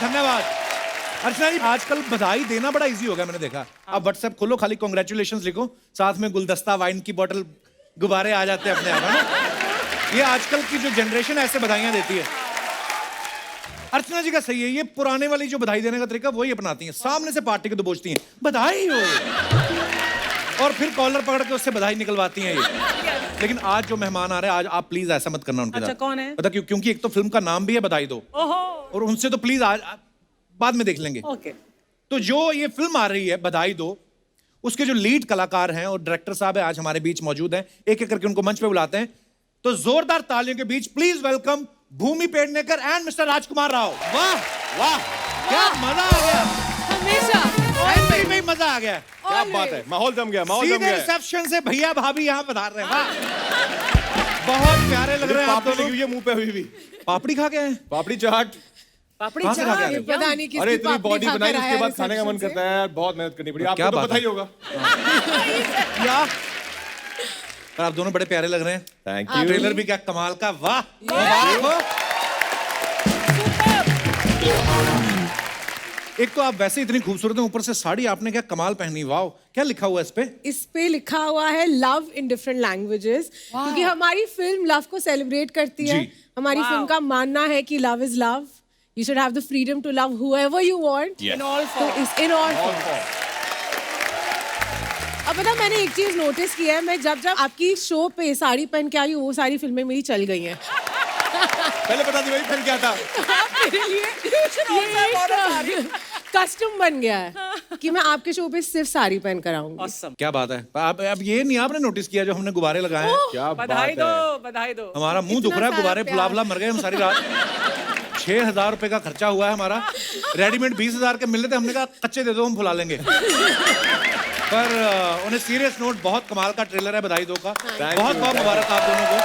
धन्यवाद। अर्चना जी, आजकल बधाई देना बड़ा इजी हो गया, मैंने देखा। अब व्हाट्सएप खोलो, खाली कांग्रेचुलेशंस लिखो, साथ में गुलदस्ता, वाइन की बोतल, गुब्बारे आ जाते हैं अपने आप, है ना? ये आजकल की जो जनरेशन ऐसे बधाइयां देती है। अर्चना जी का सही है, ये पुराने वाली जो बधाई देने का तरीका वही अपनाती हैं। सामने से पार्टी को दबोचती हैं, बधाई हो, और फिर कॉलर पकड़ के उससे बधाई निकलवाती हैं ये। लेकिन आज जो मेहमान आ रहे हैं, आज आप प्लीज ऐसा मत करना उनके साथ। अच्छा, कौन है? पता क्यों? क्योंकि एक तो फिल्म का नाम भी है बधाई दो, और उनसे तो प्लीज आज बाद में देख लेंगे। ओके। तो जो ये फिल्म आ रही है बधाई दो, उसके जो लीड कलाकार हैं और डायरेक्टर साहब है आज हमारे बीच मौजूद हैं, एक एक करके उनको मंच पे बुलाते हैं। तो जोरदार तालियों के बीच please welcome Bhumi Pednekar and mister Rajkumar Rao. वाह वाह, क्या मजा आ गया, हमेशा में मजा आ गया। क्या बात है, माहौल जम गया, माहौल जम सीधे गया। रिसेप्शन से भैया भाभी यहाँ पधार रहे हैं। वाह, बहुत प्यारे लग रहे हैं आप पापड़ी लगी दोनों। हुई है मुंह पे हुई भी। पापड़ी खा के आए? पापड़ी चाट। पापड़ी कहाँ से खा के चाट, आए? पता नहीं किसकी अरे इतनी पापड़ी बॉडी खाकर बनाई, आया उसके बाद खाने का मन reception करता है यार, बहुत मेहनत करनी पड़ी। क्या आपको तो बात पता ही है? होगा। क्या? पर आप दोनों बड़े प्यारे लग रहे हैं। Thank you. ट्रेलर भी क्या कमाल का। वाह, मुबारक हो। एक तो आप वैसे इतनी खूबसूरत हैं, ऊपर से साड़ी आपने क्या कमाल पहनी। वाह, क्या लिखा हुआ है इस पे? इस पे लिखा हुआ है लव इन डिफरेंट लैंग्वेजेस, क्योंकि हमारी फिल्म लव को सेलिब्रेट करती है। जी। हमारी फिल्म का मानना है कि love is love, you should have the freedom to love whoever you want in all तो forms. इन ऑल अब पता, मैंने एक चीज नोटिस किया है, मैं जब आपकी शो पे साड़ी पहन के आई हूँ, वो सारी फिल्में मेरी चल गई हैं। पहले बता दी वही पहन क्या था। मेरे लिए ये कस्टम बन गया है कि मैं आपके शो पे सिर्फ साड़ी पहन कर आऊंगी। Awesome. क्या बात है। अब ये नहीं आपने नोटिस किया जो हमने गुब्बारे लगाए हैं? क्या बात बधाई है। दो, बधाई दो। हमारा मुंह दुख रहा है, इतना गुब्बारे सारा फुला फुला मर गए हम सारी रात। 6,000 रुपए का खर्चा हुआ है हमारा। रेडीमेड 20,000 के मिल रहे थे, हमने कहा कच्चे दे दो, हम फुला लेंगे। पर उन्हें सीरियस नोट, बहुत कमाल का ट्रेलर है बधाई दो का। बहुत बहुत मुबारक आप दोनों को।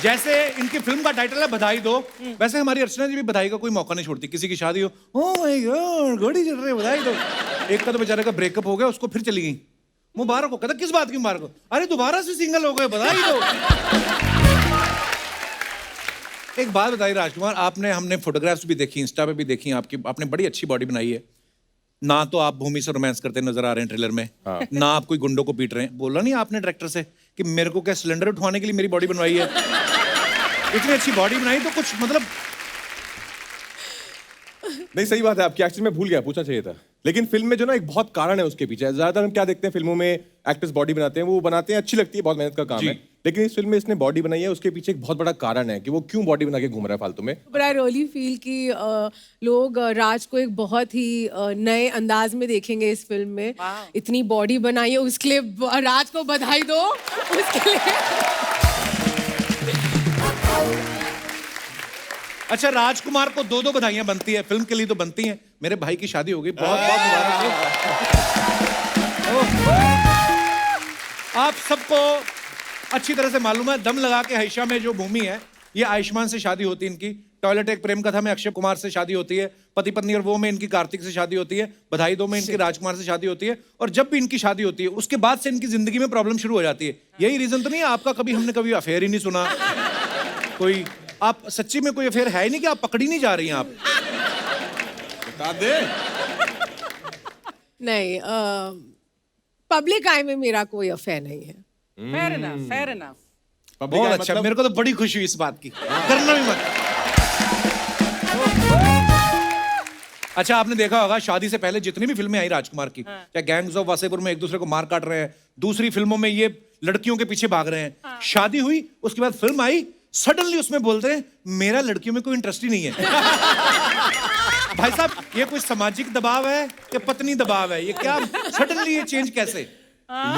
जैसे इनकी फिल्म का टाइटल है बधाई दो, वैसे हमारी अर्चना जी भी बधाई का कोई मौका नहीं छोड़ती। किसी की शादी हो, ओह माय गॉड घोड़ी चल रही है, बधाई दो। एक का तो बेचारे का ब्रेकअप हो गया, उसको फिर चली गई। मुबारक हो। कहता किस बात की मुबारक हो? अरे दोबारा से सिंगल हो गए, बधाई दो। एक बात बताइए राजकुमार, आपने, हमने फोटोग्राफ्स भी देखी, इंस्टा पे भी देखी आपकी, आपने बड़ी अच्छी बॉडी बनाई है। ना तो आप भूमि से रोमांस करते नजर आ रहे हैं ट्रेलर में, ना आप कोई गुंडों को पीट रहे हैं। बोला नहीं आपने डायरेक्टर से कि मेरे को क्या सिलेंडर उठवाने के लिए मेरी बॉडी बनवाई है? इतनी अच्छी बॉडी बनाई तो कुछ मतलब। नहीं सही बात है आपकी, एक्चुअली मैं भूल गया, पूछना चाहिए था। लेकिन फिल्म में जो ना एक बहुत कारण है उसके पीछे। ज्यादातर हम क्या देखते हैं फिल्मों में, एक्टर्स बॉडी बनाते हैं, वो बनाते हैं, अच्छी लगती है, बहुत मेहनत का काम है। लेकिन इस फिल्म में इसने बॉडी बनाई है, उसके पीछे एक बहुत बड़ा कारण है कि वो क्यों बॉडी बना के घूम रहा है फालतू में। बट आई रियली फील कि लोग राज को एक बहुत ही नए अंदाज में देखेंगे इस फिल्म में। इतनी बॉडी बनाई है, उसके लिए राज को बधाई दो। उसके लिए अच्छा, राजकुमार को 2-2 बधाइयां बनती है, फिल्म के लिए तो बनती हैं। मेरे भाई की शादी हो गई, बहुत बहुत मुबारक हो। आप सबको अच्छी तरह से मालूम है, दम लगा के हईशा में जो भूमि है, ये आयुष्मान से शादी होती है इनकी। टॉयलेट एक प्रेम कथा में अक्षय कुमार से शादी होती है। पति पत्नी और वो में इनकी कार्तिक से शादी होती है। बधाई दो में इनकी राजकुमार से शादी होती है। और जब भी इनकी शादी होती है, उसके बाद से इनकी जिंदगी में प्रॉब्लम शुरू हो जाती है। यही रीजन तो नहीं है आपका? कभी हमने कभी अफेयर ही नहीं सुना कोई। आप सच्ची में कोई अफेयर है ही नहीं कि आप पकड़ी नहीं जा रही हैं आप? बता दे। नहीं, पब्लिक आई में मेरा कोई अफेयर नहीं है। Fair enough, fair enough. बहुत अच्छा, मेरे को तो बड़ी खुशी हुई इस बात की। करना भी मत। अच्छा, आपने देखा होगा शादी से पहले जितनी भी फिल्में आई राजकुमार की, चाहे गैंग्स ऑफ वासेपुर में एक दूसरे को मार काट रहे हैं, दूसरी फिल्मों में ये लड़कियों के पीछे भाग रहे हैं। शादी हुई, उसके बाद फिल्म आई, सडनली उसमें बोलते हैं मेरा लड़कियों में कोई इंटरेस्ट ही नहीं है। भाई साहब, ये कोई सामाजिक दबाव है या पत्नी दबाव है? ये क्या सडनली ये चेंज कैसे?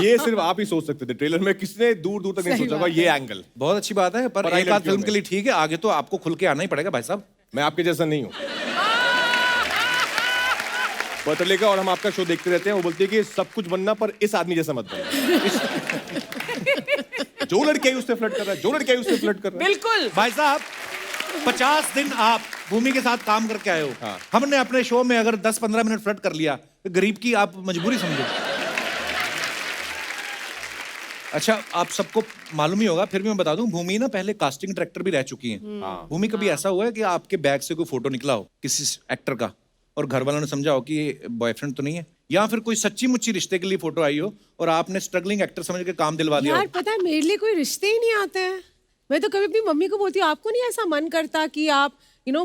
ये सिर्फ आप ही सोच सकते थे। ट्रेलर में किसने दूर दूर तक नहीं सोचा होगा ये एंगल। बहुत अच्छी बात है, पर एक आध फिल्म के लिए ठीक है, आगे तो आपको खुल के आना ही पड़ेगा भाई साहब। मैं आपके जैसा नहीं हूँ। पता लेगा और हम आपका शो देखते रहते हैं, वो बोलती है कि सब कुछ बनना पर इस आदमी जैसा मत बनना। जो लड़की आई उससे फ्लर्ट कर रहा है, जो लड़की आई उससे फ्लर्ट कर रहा है। बिल्कुल। भाई साहब, 50 दिन आप भूमि के साथ काम करके आए हो। हाँ। हमने अपने शो में अगर 10-15 मिनट फ्लर्ट कर लिया तो गरीब की आप मजबूरी समझो। अच्छा, आप सबको मालूम ही होगा, फिर भी मैं बता दूं, भूमि ना पहले कास्टिंग डायरेक्टर भी रह चुकी हैं। भूमि, कभी ऐसा हुआ है कि आपके बैग से कोई फोटो निकला हो किसी एक्टर का और घर वालों ने समझा हो कि ये बॉयफ्रेंड तो नहीं है, या फिर कोई सच्ची मुच्ची रिश्ते के लिए फोटो आई हो और आपने स्ट्रगलिंग एक्टर समझ के काम दिलवा दिया हो? यार पता है मेरे लिए कोई रिश्ते ही नहीं आते हैं। मैं तो कभी अपनी मम्मी को बोलती हूँ, आपको नहीं ऐसा मन करता कि आप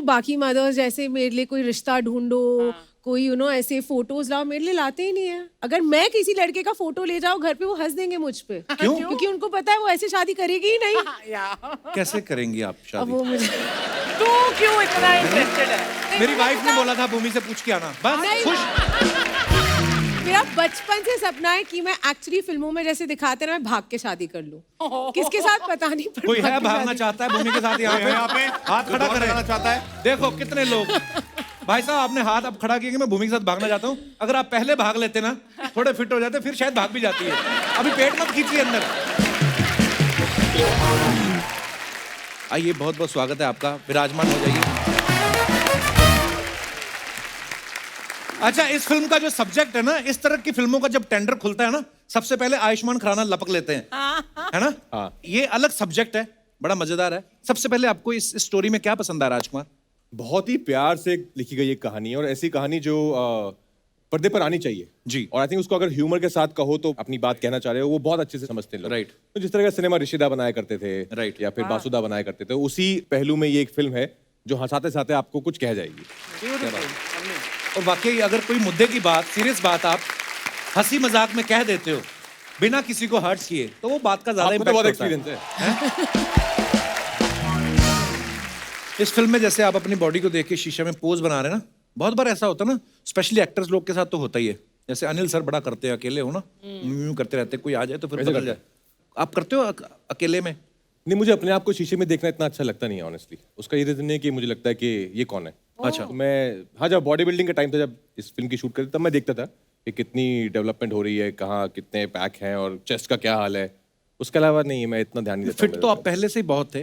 बाकी मदर्स जैसे मेरे लिए कोई रिश्ता ढूंढो, कोई ऐसे फोटोज लाओ? मेरे लिए लाते ही नहीं है। अगर मैं किसी लड़के का फोटो ले जाऊँ घर पे, वो हंस देंगे मुझ पे। क्यों? क्योंकि उनको पता है वो ऐसे शादी करेगी ही नहीं। कैसे करेंगी आप अब शादी? वो मुझे तू क्यों इतना इंटरेस्टेड है? मेरी वाइफ ने बोला था भूमि से पूछ के आना, बस खुश। मेरा बचपन से सपना है कि मैं एक्चुअली फिल्मों में जैसे दिखाते ना, मैं भाग के शादी कर लूं। किसके साथ पता नहीं, पर कोई है भाग के भागना शादी- चाहता है भूमि के साथ यहाँ पे? हाथ खड़ा करना चाहता है? देखो कितने लोग। भाई साहब, आपने हाथ अब खड़ा किया कि मैं भूमि के साथ भागना चाहता हूँ। अगर आप पहले भाग लेते ना, थोड़े फिट हो जाते, फिर शायद भाग भी जाती है। अभी पेट मत खींचिए अंदर। आइए, बहुत बहुत स्वागत है आपका, विराजमान हो जाइए। अच्छा, इस फिल्म का जो सब्जेक्ट है ना, इस तरह की फिल्मों का जब टेंडर खुलता है ना, सबसे पहले आयुष्मान खुराना लपक लेते हैं, है ना? हाँ। ये अलग सब्जेक्ट है, बड़ा मजेदार है। सबसे पहले आपको इस स्टोरी में क्या पसंद आया राजकुमार? बहुत ही प्यार से लिखी गई एक कहानी है, और ऐसी कहानी जो पर्दे पर आनी चाहिए जी। और आई थिंक उसको अगर ह्यूमर के साथ कहो तो अपनी बात कहना चाह रहे हो, वो बहुत अच्छे से समझते हैं लोग। Right. तो जिस तरह का सिनेमा ऋषिदा बनाया करते थे, Right. या फिर बासुदा बनाया करते थे, उसी पहलू में ये एक फिल्म है जो हंसाते साथे आपको कुछ कह जाएगी। और वाकई अगर कोई मुद्दे की बात, सीरियस बात आप हंसी मजाक में कह देते हो बिना किसी को हर्ट किए, तो वो बात का ज्यादा आपको तो बहुत इम्पैक्ट होता एक्सपीरियंस है। है। इस फिल्म में जैसे आप अपनी बॉडी को देख के शीशे में पोज बना रहे हैं ना, बहुत बार ऐसा होता है ना, स्पेशली एक्टर्स लोग के साथ तो होता ही है। जैसे अनिल सर बड़ा करते हैं, अकेले हो ना, यूं करते रहते हैं, कोई आ जाए तो फिर वैसे बदल करते जाए। आप करते हो अकेले में? नहीं, मुझे अपने आप को शीशे में देखना इतना अच्छा लगता नहीं है ऑनेस्टली। उसका ये रीजन है कि मुझे लगता है कि ये कौन है। अच्छा। तो मैं, हाँ, जब बॉडी बिल्डिंग का टाइम था, जब इस फिल्म की शूट करते तब मैं देखता था कि कितनी डेवलपमेंट हो रही है, कहाँ कितने पैक हैं और चेस्ट का क्या हाल है। उसके अलावा नहीं, मैं इतना ध्यान नहीं देता। फिट तो आप पहले से ही बहुत थे,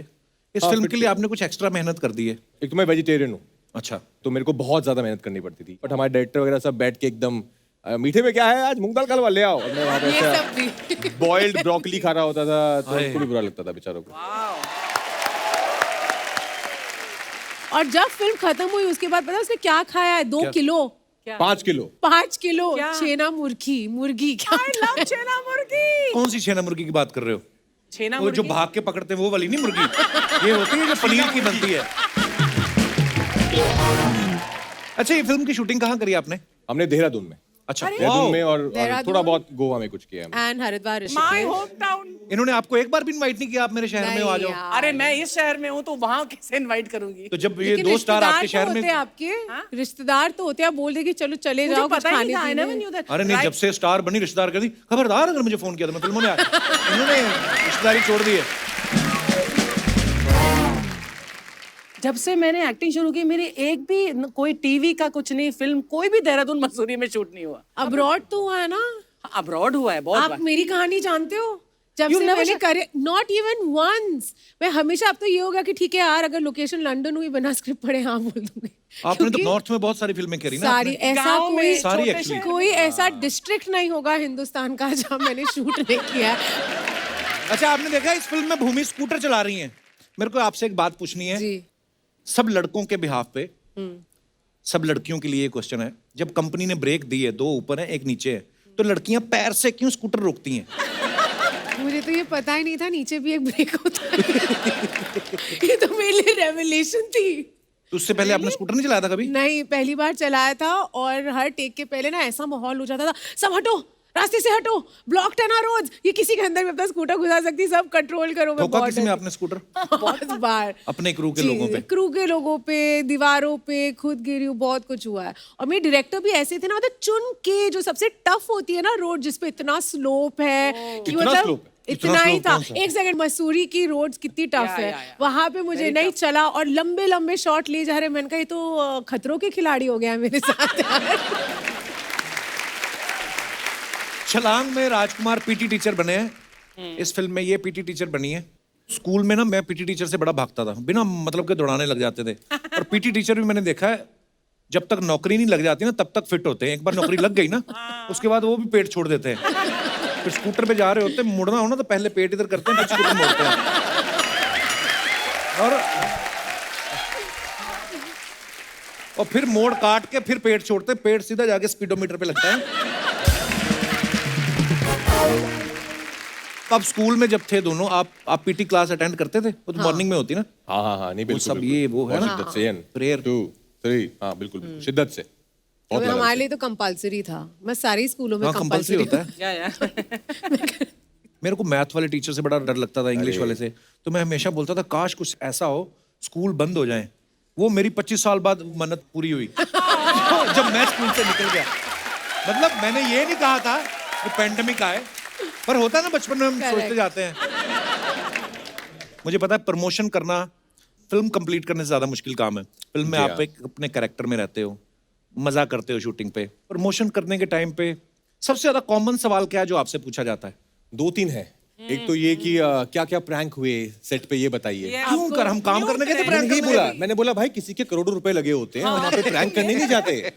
इस हाँ, फिल्म fit के लिए आपने कुछ एक्स्ट्रा मेहनत कर दी है? एक तो मैं वेजिटेरियन हूँ, अच्छा। तो मेरे को बहुत ज्यादा मेहनत करनी पड़ती थी, बट हमारे डायरेक्टर वगैरह सब बैठ के एकदम मीठे में क्या है आज, मूंग दाल का हलवा ले आओ, और मैं वहाँ ये पे सब भी बॉइल्ड ब्रोकली खा रहा होता था, तो उनको भी बुरा लगता था बेचारों को। और जब फिल्म खत्म हुई उसके बाद पता है उसने क्या खाया है? 2 किलो 5 किलो 5 किलो क्या? छेना मुर्गी क्या? I love छेना मुर्गी। कौन सी छेना मुर्गी की बात कर रहे हो? छेना वो जो मुर्गी। भाग के पकड़ते हैं वो वाली नहीं मुर्गी, ये होती है जो पनीर की बनती है। अच्छा, ये फिल्म की शूटिंग कहाँ करी आपने? हमने देहरादून में, अच्छा, देहरादून में, और देहरादून? थोड़ा बहुत गोवा में कुछ किया है। And Haridwar My Rishikesh. hometown। इन्होंने आपको एक बार भी इनवाइट नहीं किया आप मेरे शहर में हो, आ नहीं जाओ? यार। अरे मैं इस शहर में हूँ तो वहाँ कैसे इनवाइट करूंगी? तो जब ये लेकिन 2 स्टार रिश्तेदार आपके तो शहर होते में, हैं आपके रिश्तेदार तो होते हैं, आप बोल दे कि चलो चले मुझे जाओ कुछ पता ही खाने नहीं था। I never पीने। knew that। अरे नहीं, Right। जब से स्टार बनी रिश्तेदार कर दी, खबरदार अगर मुझे फोन किया तो मैं फिल्मों में आया। इन्होंने रिश्तेदारी छोड़ दी है। जब से मैंने एक्टिंग शुरू की, मेरी एक भी कोई टीवी का कुछ नहीं, फिल्म कोई भी देहरादून मसूरी में शूट नहीं हुआ। अब्रॉड तो हुआ है ना? अब्रॉड हुआ है बहुत आप बार। मेरी कहानी जानते हो? जब You से never मैंने said- करे, नॉट इवन वंस। मैं हमेशा, अब तो ये होगा कि ठीक है यार, अगर लोकेशन लंदन हुई बिना स्क्रिप्ट पढ़े हाँ बोल दूंगी। आपने तो क्योंकि नॉर्थ में बहुत सारी फिल्में करी ना सारी आपने? ऐसा गाँव में कोई सारी छोटे actually। शहर कोई ऐसा डिस्ट्रिक्ट नहीं होगा हिंदुस्तान का जहाँ मैंने शूट नहीं किया। अच्छा, आपने देखा इस फिल्म में भूमि स्कूटर चला रही हैं। मेरे को आपसे एक बात पूछनी है। जी। सब लड़कों के बिहाफ पे, सब लड़कियों के लिए क्वेश्चन है, जब कंपनी ने ब्रेक दी है, 2 ऊपर है 1 नीचे है, तो लड़कियां पैर से क्यों स्कूटर रोकती हैं? मुझे तो ये पता ही नहीं था नीचे भी एक ब्रेक होता है। ये तो मेरे लिए रेवलेशन थी। तो उससे पहले आपने स्कूटर नहीं चलाया था कभी? नहीं, पहली बार चलाया था, और हर टेक के पहले ना ऐसा माहौल हो जाता था, सब हटो, रास्ते से हटो, ब्लॉक्ड है ना रोड, ये किसी के अंदर में अपना स्कूटर घुसा सकती, सब कंट्रोल करो। मैं ठोका बहुत किसी में डरती- आपने स्कूटर? बहुत बार अपने क्रू के जी, लोगों पे? क्रू के लोगों पे, दीवारों पे, खुद गिरी हूँ, बहुत कुछ हुआ है। और मेरे डायरेक्टर भी ऐसे थे ना, मतलब चुन के, जो सबसे टफ होती है ना रोड, जिसपे इतना स्लोप है कि कितना मतलब slope है? इतना ही slope था। कौन सा? एक सेकंड, मसूरी की रोड्स कितनी टफ या, है, या, या। वहां पे मुझे नहीं चला, और लंबे लंबे शॉट ले जा रहे। मैंने कहा ये तो खतरों के खिलाड़ी हो गया है मेरे साथ यार। छलांग में राजकुमार पीटी टीचर बने हैं, इस फिल्म में ये पीटी टीचर बनी है। स्कूल में ना मैं पीटी टीचर से बड़ा भागता था, बिना मतलब के दौड़ाने लग जाते थे। और पीटी टीचर भी मैंने देखा है, जब तक नौकरी नहीं लग जाती ना तब तक फिट होते हैं। एक बार नौकरी लग गई ना, उसके बाद वो भी पेट छोड़ देते हैं। फिर स्कूटर पे जा रहे होते, मुड़ना हो ना तो पहले पेट इधर करते हैं, फिर स्कूटर मोड़ते हैं। और फिर मोड़ काट के फिर पेट छोड़ते हैं, पेट सीधा जाके स्पीडोमीटर पे लगता है। अब स्कूल में जब थे दोनों, आप पीटी क्लास अटेंड करते थे? वो तो मॉर्निंग में होती ना। हाँ नहीं बिल्कुल सब बिल्कुल। ये वो है बहुत ना, शिद्दत से prayer। 2 3 हाँ बिल्कुल बिल्कुल, शिद्दत से बहुत तो लगन हमारे से। लिए तो कंपलसरी था, मैं सारे स्कूलों में हाँ कंपल्सरी कंपलसरी होता है। या मेरे को मैथ वाले टीचर से बड़ा डर लगता था, इंग्लिश वाले से। तो मैं हमेशा बोलता था काश कुछ ऐसा हो स्कूल बंद हो जाए। वो मेरी 25 साल बाद मन्नत पूरी हुई जब मैं स्कूल से निकल गया। मतलब मैंने ये नहीं कहा था कि पेंडेमिक आए, पर होता है ना बचपन में हम सोचते जाते हैं। मुझे पता है प्रमोशन करना फिल्म कंप्लीट करने से ज्यादा मुश्किल काम है। फिल्म में जी आप हाँ। एक अपने कैरेक्टर में रहते हो, मजा करते हो शूटिंग पे। प्रमोशन करने के टाइम पे सबसे ज्यादा कॉमन सवाल क्या है जो आपसे पूछा जाता है? 2-3 है। एक तो ये कि क्या क्या प्रैंक हुए सेट पे, ये बताइए। क्यों कर हम काम करने गए थे मैंने prank नहीं करने बोला, गए थे? मैंने बोला भाई किसी के करोड़ों रुपए लगे होते हैं, हम वहाँ पे प्रैंक करने नहीं जाते।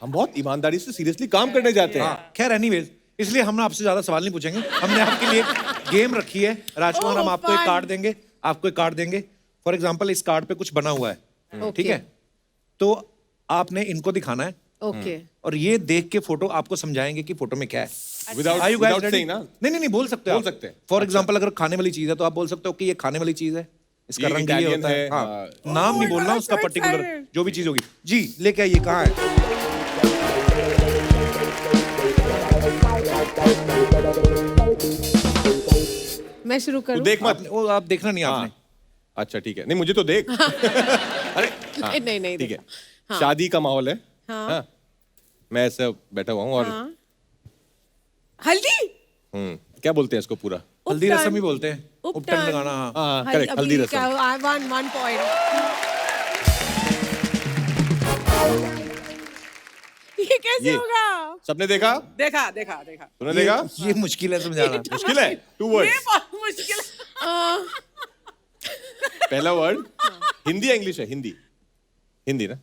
हम बहुत ईमानदारी से सीरियसली काम करने जाते हैं। खैर एनीवेज, इसलिए हम आपसे ज्यादा सवाल नहीं पूछेंगे। हमने आपके लिए गेम रखी है राजकुमार। हम आपको एक कार्ड देंगे, आपको एक कार्ड देंगे। फॉर एग्जांपल इस कार्ड पे कुछ बना हुआ है, ठीक है? तो आपने इनको दिखाना है ओके। और ये देख के फोटो आपको समझाएंगे कि फोटो में क्या है। Without- Are you guys without ready? saying ना? नहीं बोल सकते हो। बोल सकते हैं। फॉर एग्जांपल अगर खाने वाली चीज है तो आप बोल सकते हो कि ये खाने वाली चीज है, इसका ये रंग ये Italian होता है। है, हाँ, हाँ। नाम नहीं बोलना उसका पर्टिकुलर, जो भी चीज होगी। जी लेके आइए, कहाँ है? मैं शुरू तू करूं? देख मत। वो आप देखना नहीं आपने। अच्छा ठीक है, नहीं मुझे तो देख। अरे हाँ, नहीं ठीक है। हाँ। शादी का माहौल है। हाँ। हाँ। मैं ऐसे बैठा हुआ हूँ और हाँ। हल्दी। क्या बोलते हैं इसको पूरा? हल्दी उपटन। रसम ही बोलते हैं। उपटन लगाना। हाँ हाँ करेक्ट, हल्दी रसम। I want 1 point. ये कैसे ये। होगा? सबने देखा? देखा तूने देखा? ये मुश्किल है समझाना। मुश्किल है। 2 वर्ड्स। बहुत मुश्किल पहला वर्ड हिंदी या इंग्लिश है? हिंदी। हिंदी ना?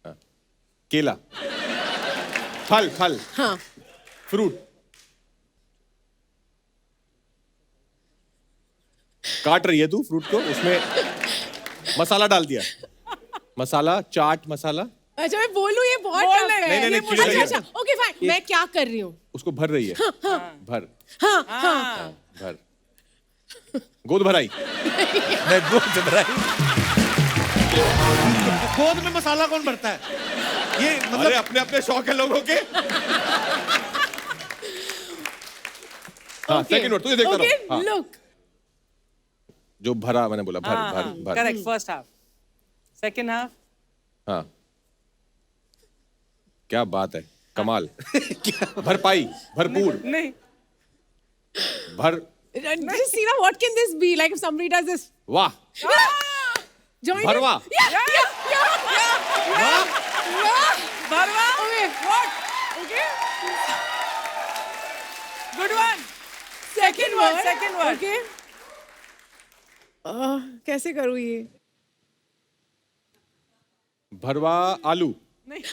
हाँ। केला। फल फल। हाँ। फ्रूट। काट रही है तू फ्रूट को, उसमें मसाला डाल दिया। मसाला, चाट मसाला। अच्छा मैं बोलूं, ये बहुत बोल टफ ले। है। नहीं, ये कीड़े अच्छा लगे। अच्छा ओके फाइन। मैं क्या कर रही हूँ? उसको भर रही है। भर हाँ हाँ। भर गोद भराई। मैं गोद भराई। गोद में मसाला कौन भरता है? ये अरे मतलब अपने अपने शौक है लोगों के। हाँ सेकंड वर्ड तुझे देखता ओके रहो। हाँ, लुक। जो भरा मैंने बोला, भर भर भर। Correct first half second half हाँ क्या बात है, कमाल। भरपाई, भरपूर, नहीं भर। Just see now, what can this be? Like if somebody does this. वाह, Join भरवा। it. Yeah. भरवा Okay. what Okay. good one second word Okay. कैसे करूँ ये? भरवा आलू,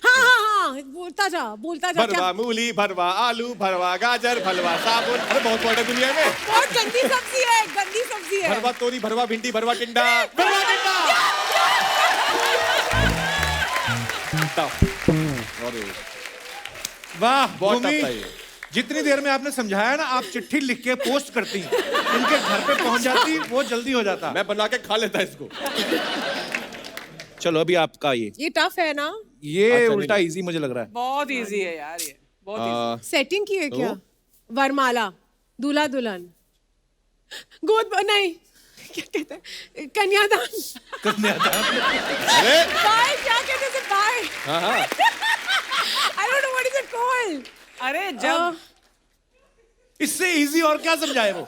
हाँ बोलता जा भरवा क्या? मूली, भरवा आलू, भरवा गाजर, भरवा साबुन। अरे बहुत वर्ड है दुनिया में। बहुत गंदी सब्जी है। भरवा तोरी, भरवा भिंडी, भरवा टिंडा, भरवा टिंडा। अरे वाह बहुत भूमि, टफ था ये। जितनी देर में आपने समझाया ना, आप चिट्ठी लिख के पोस्ट करती, इनके घर पे पहुंच जाती, वो जल्दी हो जाता। मैं बना के खा लेता इसको। चलो अभी आपका ये टफ है ना? ये अच्छा, उल्टा इजी मुझे लग रहा है। बहुत इजी है यार ये बहुत easy। सेटिंग की है क्या? वरमाला, दूल्हा दुल्हन, गोद नहीं क्या कहते हैं, कन्यादान। अरे बाय क्या कहते हैं? बाय हाँ हाँ I don't know what is it called. अरे जब इससे इजी और क्या समझाए वो?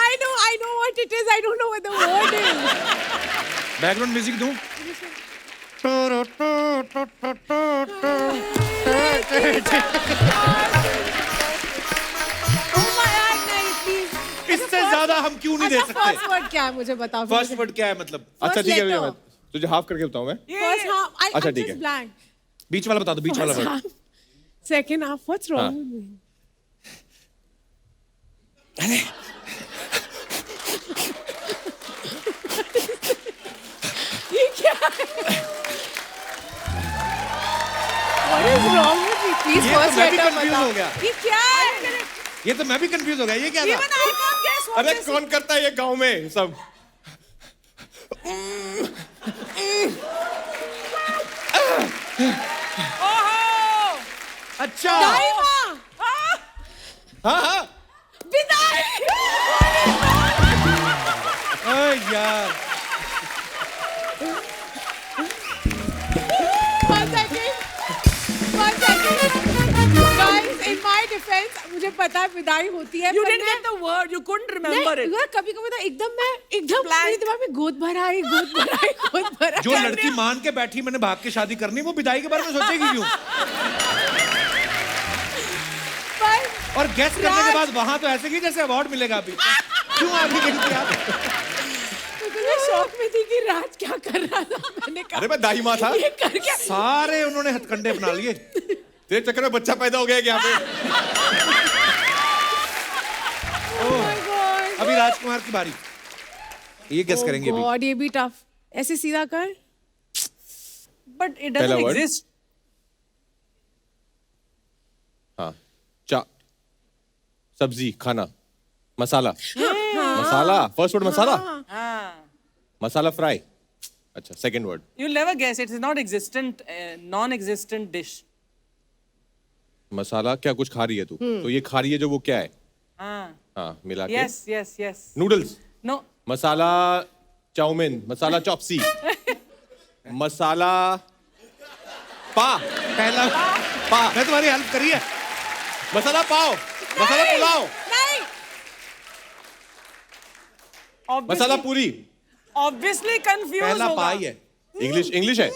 I know what it is. I don't know what the word is. Background music दूं? Oh my God, नहीं please. इससे ज्यादा हम क्यों नहीं दे अच्छा सकते? फर्स्ट वर्ड क्या है मुझे बताओ? फर्स्ट वर्ड क्या है मतलब? अच्छा ठीक है, letter. मैं तुझे हाफ करके बताऊं मैं। फर्स्ट हाफ आई अच्छा, ठीक है। Just blank. बीच वाला बता दो, बीच वाला वर्ड। सेकंड हाफ व्हाट्स हाँ। Wrong with me? ये क्या है? What is wrong with you? Please ये तो first मैं भी letter confused बताओ। हो गया। ये क्या है? ये तो मैं भी कंफ्यूज हो गया, ये क्या था? Even I can't guess what अरे this कौन करता है ये गांव में सब? Oh! अच्छा दाइमा! हाँ हाँ विदाई! अरे यार One second. Guys, in my defense, मुझे पता है विदाई होती है। You पर didn't मैं- get the word. You couldn't remember नहीं, it. यार कभी कभी तो एकदम मेरे दिमाग में गोद भरा है, गोद भरा है, गोद भरा जो है। लड़की मान के बैठी मैंने भाग के शादी करनी, वो विदाई के बारे में सोचेगी क्यों? पर और गेस करने के बाद वहां तो ऐसे की जैसे अवार्ड मिलेगा अभी। क्यों आगे गई थी आप? तो मैं शौक में थी कि राज क्या कर रहा था। मैंने कहा अरे मैं दाहिमा था। ये कर क्या? सारे उन्होंने हथकंडे अपना लिए। तेरे चक्कर में बच्चा पैदा हो गया क्या यहाँ पे? Oh my God. अभी राजकुमार की बारी, ये गेस करेंगे अभी। God, ये भी टफ। ऐसे सीधा कर। But it पहला doesn't word? exist. हाँ चा सब्जी खाना मसाला मसाला फर्स्ट वर्ड मसाला हाँ. मसाला फ्राई अच्छा second word You'll never guess. It is not existent, non-existent dish. मसाला क्या कुछ खा रही है तू तो ये खा रही है जो वो क्या है हाँ. हाँ मिला के Yes, yes, yes. Noodles No. मसाला चाउमीन मसाला चॉपसी मसाला पा पहला पा मैं तुम्हारी हेल्प करी है। मसाला पाव मसाला पुलाव नहीं। मसाला पूरी Obviously confused पहला होगा. पा ही है। इंग्लिश इंग्लिश है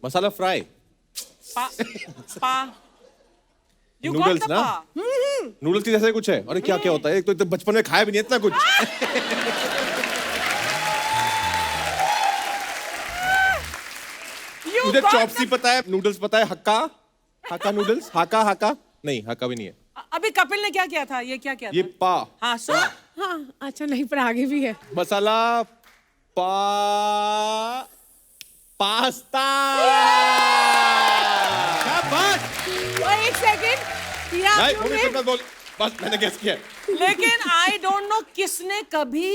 masala fry Pa. Pa. You got noodles the ना pa. नूडल्स की जैसे कुछ है अरे क्या क्या होता है एक तो बचपन में खाया भी नहीं इतना कुछ You मुझे got चॉपसी the- पता है नूडल्स पता है हक्का हक्का नूडल्स हाका हाका नहीं हाका भी नहीं है अभी कपिल ने क्या किया था? ये क्या किया ये था? पा हाँ, so हाँ अच्छा नहीं पर आगे भी है। मसाला पा पास्ता क्या बात? और एक सेकंड ये आप नहीं लोग मम्मी ने- कुछ मत बोल बस मैंने गेस किया लेकिन आई डोंट नो किसने कभी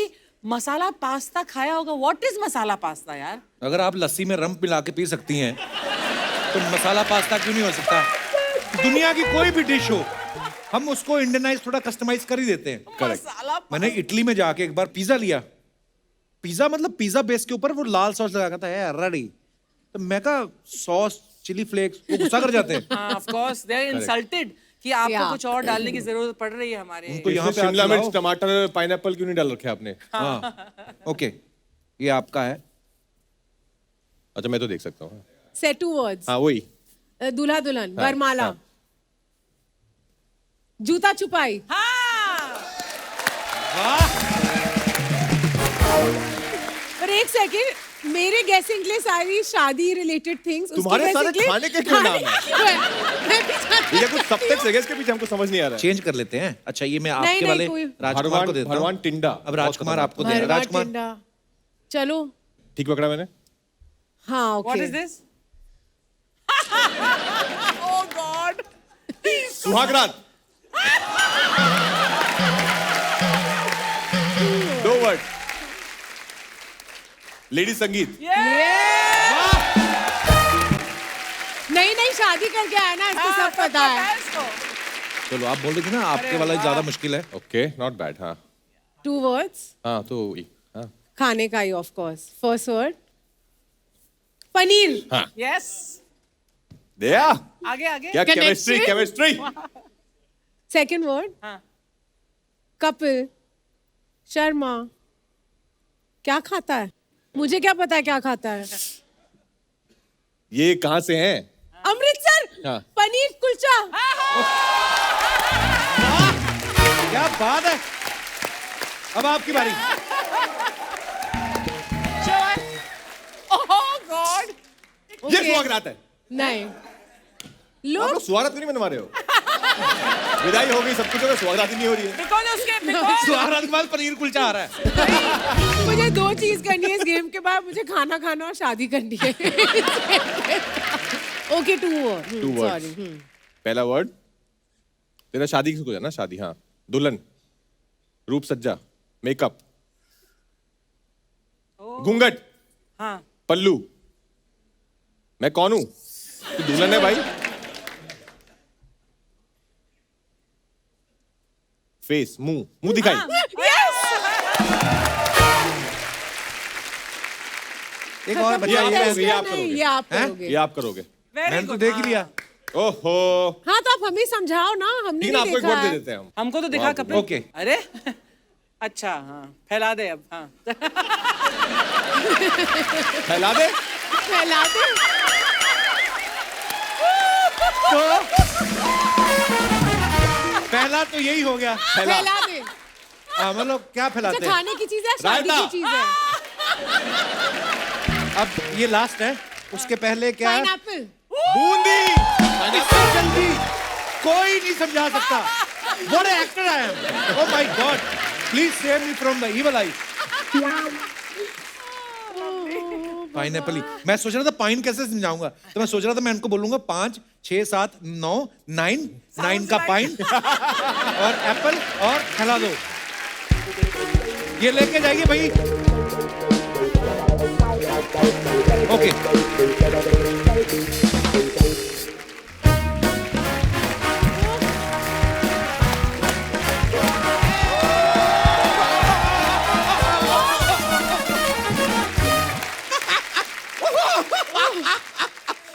मसाला पास्ता खाया होगा. व्हाट इज मसाला पास्ता यार? अगर आप लस्सी में रम मिला के पी सकती हैं तो मसाला पास्ता क्यों नहीं हो सकता? दुनिया की कोई भी डिश हो, हम उसको इंडियनाइज थोड़ा कस्टमाइज कर ही देते हैं। मसाला मैंने इटली में जाके एक बार पिज्जा लिया, पिज्जा मतलब पिज्जा बेस के ऊपर वो लाल सॉस लगा था है रेडी, तो मैं कहा सॉस चिली फ्लेक्स वो गुस्सा कर जाते हैं। हाँ, of course they are insulted कि आपको Yeah. कुछ और डालने की जरूरत पड़ रही है हमारे. तो यहाँ पे शिमला आके मिर्च लाओ। टमाटर पाइनएप्पल क्यों नहीं डाल रखे आपने हाँ ओके, ये आपका है। अच्छा मैं तो देख सकता हूँ Say two words. हाँ वही दूल्हा दुल्हन हाँ, वरमाला हाँ। जूता छुपाई। हाँ. पर एक सेकंड मेरे गेसिंग के लिए सारी शादी रिलेटेड थिंग्स तुम्हारे सारे खाने के क्यों नाम हैं? मैं भी जानती ये कुछ सबटेक्स्ट है इसके पीछे हमको समझ नहीं आ रहा है चेंज कर लेते हैं। अच्छा ये मैं नहीं, आपके नहीं, वाले कोई- राजकुमार को देता हूँ। भरवान टिंडा अब राजकुमार आपको दे रहा है। भरवा राजकुमार टिंडा। चलो ठीक पकड़ा मैंने हाँ okay What is this? Oh God. सुहागरात दो वर्ड लेडी संगीत नहीं नहीं शादी करके आया ना इसको सब पता है। चलो आप बोल रहे थे ना आपके वाला ज्यादा मुश्किल है। ओके नॉट बैड हाँ टू वर्ड्स हाँ तो वही हाँ खाने का ही of course. First word paneer. हाँ Yes. दया आगे आगे. क्या Connection. Chemistry chemistry second word हाँ. कपिल शर्मा क्या खाता है? मुझे क्या पता है क्या खाता है? ये कहाँ से हैं अमृतसर हाँ। पनीर कुलचा। क्या बात है। अब आपकी बारी। Oh God. ये सुहागरात है नहीं आप लोग लोग सुहागरात क्यों नहीं मनवा रहे हो विदाई हो गई, सब कुछ हो गया, सुहागरात ही नहीं हो रही है। because सुहागरात के बाद पनीर कुलचा आ रहा है। मुझे 2 चीज करनी है इस गेम के बाद, मुझे खाना खाना और शादी करनी है। Okay 2 word. Two words. Sorry. पहला वर्ड तेरा शादी किसको जाना? शादी, हाँ। दुल्हन, रूप सज्जा, मेकअप, घूंघट, हाँ पल्लू। मैं कौन हूं? तू दुल्हन है भाई। फेस, मुंह दिखाई। एक और बचा ये आप करोगे। ये आप करोगे। ये आप करोगे। मैंने तो देख ही लिया। ओहो, हाँ तो आप हमें समझाओ ना, हमने ठीक है, नहीं आपको एक देखा वर्ड दे है। देते हैं हम। हमको तो दिखा कपिल। ओके। अरे अच्छा हाँ फैला दे अब। हाँ फैला दे। फैला दे। पहला तो यही हो गया। फैला दे। हाँ, मतलब क्या फैलाते अच्छा, हैं? खाने की चीज है, शादी रायता। की चीज है। अब ये लास्ट है, उसके पहले क्या है? पाइनएप्पल। बूंदी। इतना जल्दी कोई नहीं समझा सकता। What an actor I am. Oh my God. Please save me from the evil eye. Pineapple ही। मैं सोच रहा था पाइन कैसे समझाऊंगा, तो मैं सोच रहा था मैं इनको बोलूंगा 5, 6, 7, 9, 9 का पाइन और एप्पल और खिला दो। ये लेके जाइए भाई। ओके।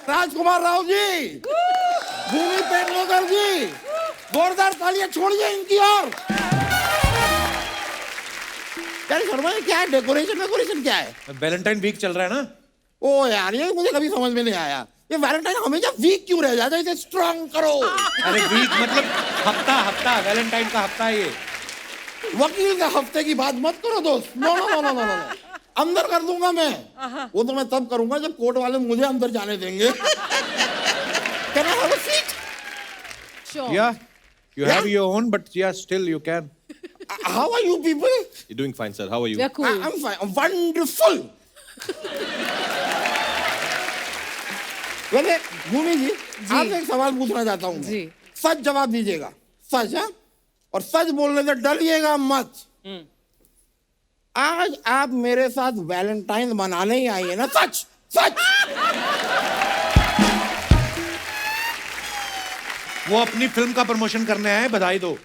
राजकुमार राव जी, भूमि पेडनेकर जी, जोरदार तालियां छोड़िए इनकी ओर। यार शर्मा, ये क्या है? डेकोरेशन क्या है? वैलेंटाइन वीक चल रहा है ना। ओ यार, ये मुझे कभी समझ में नहीं आया, ये वैलेंटाइन हमेशा वीक क्यों रह जाता है? इसे स्ट्रांग करो। अरे वीक मतलब हफ्ता वैलेंटाइन का हफ्ता है ये। वकील के हफ्ते की बात मत करो दोस्त। No no no no no no, अंदर कर दूंगा मैं। वो तो मैं तब करूंगा जब कोर्ट वाले मुझे अंदर जाने देंगे। Can I have a seat? Sure. Yeah, you have your own, but yeah, still you can. How are you people? You're doing fine, sir. How are you? We are cool. I'm fine. Wonderful. वैसे भूमि जी, आपसे एक सवाल पूछना चाहता हूँ। जी। सच जवाब दीजिएगा, सच है, और सच बोलने से डरिएगा मत। आज आप मेरे साथ वैलेंटाइन मनाने ही आई है ना? सच सच। वो अपनी फिल्म का प्रमोशन करने आए, बधाई दो।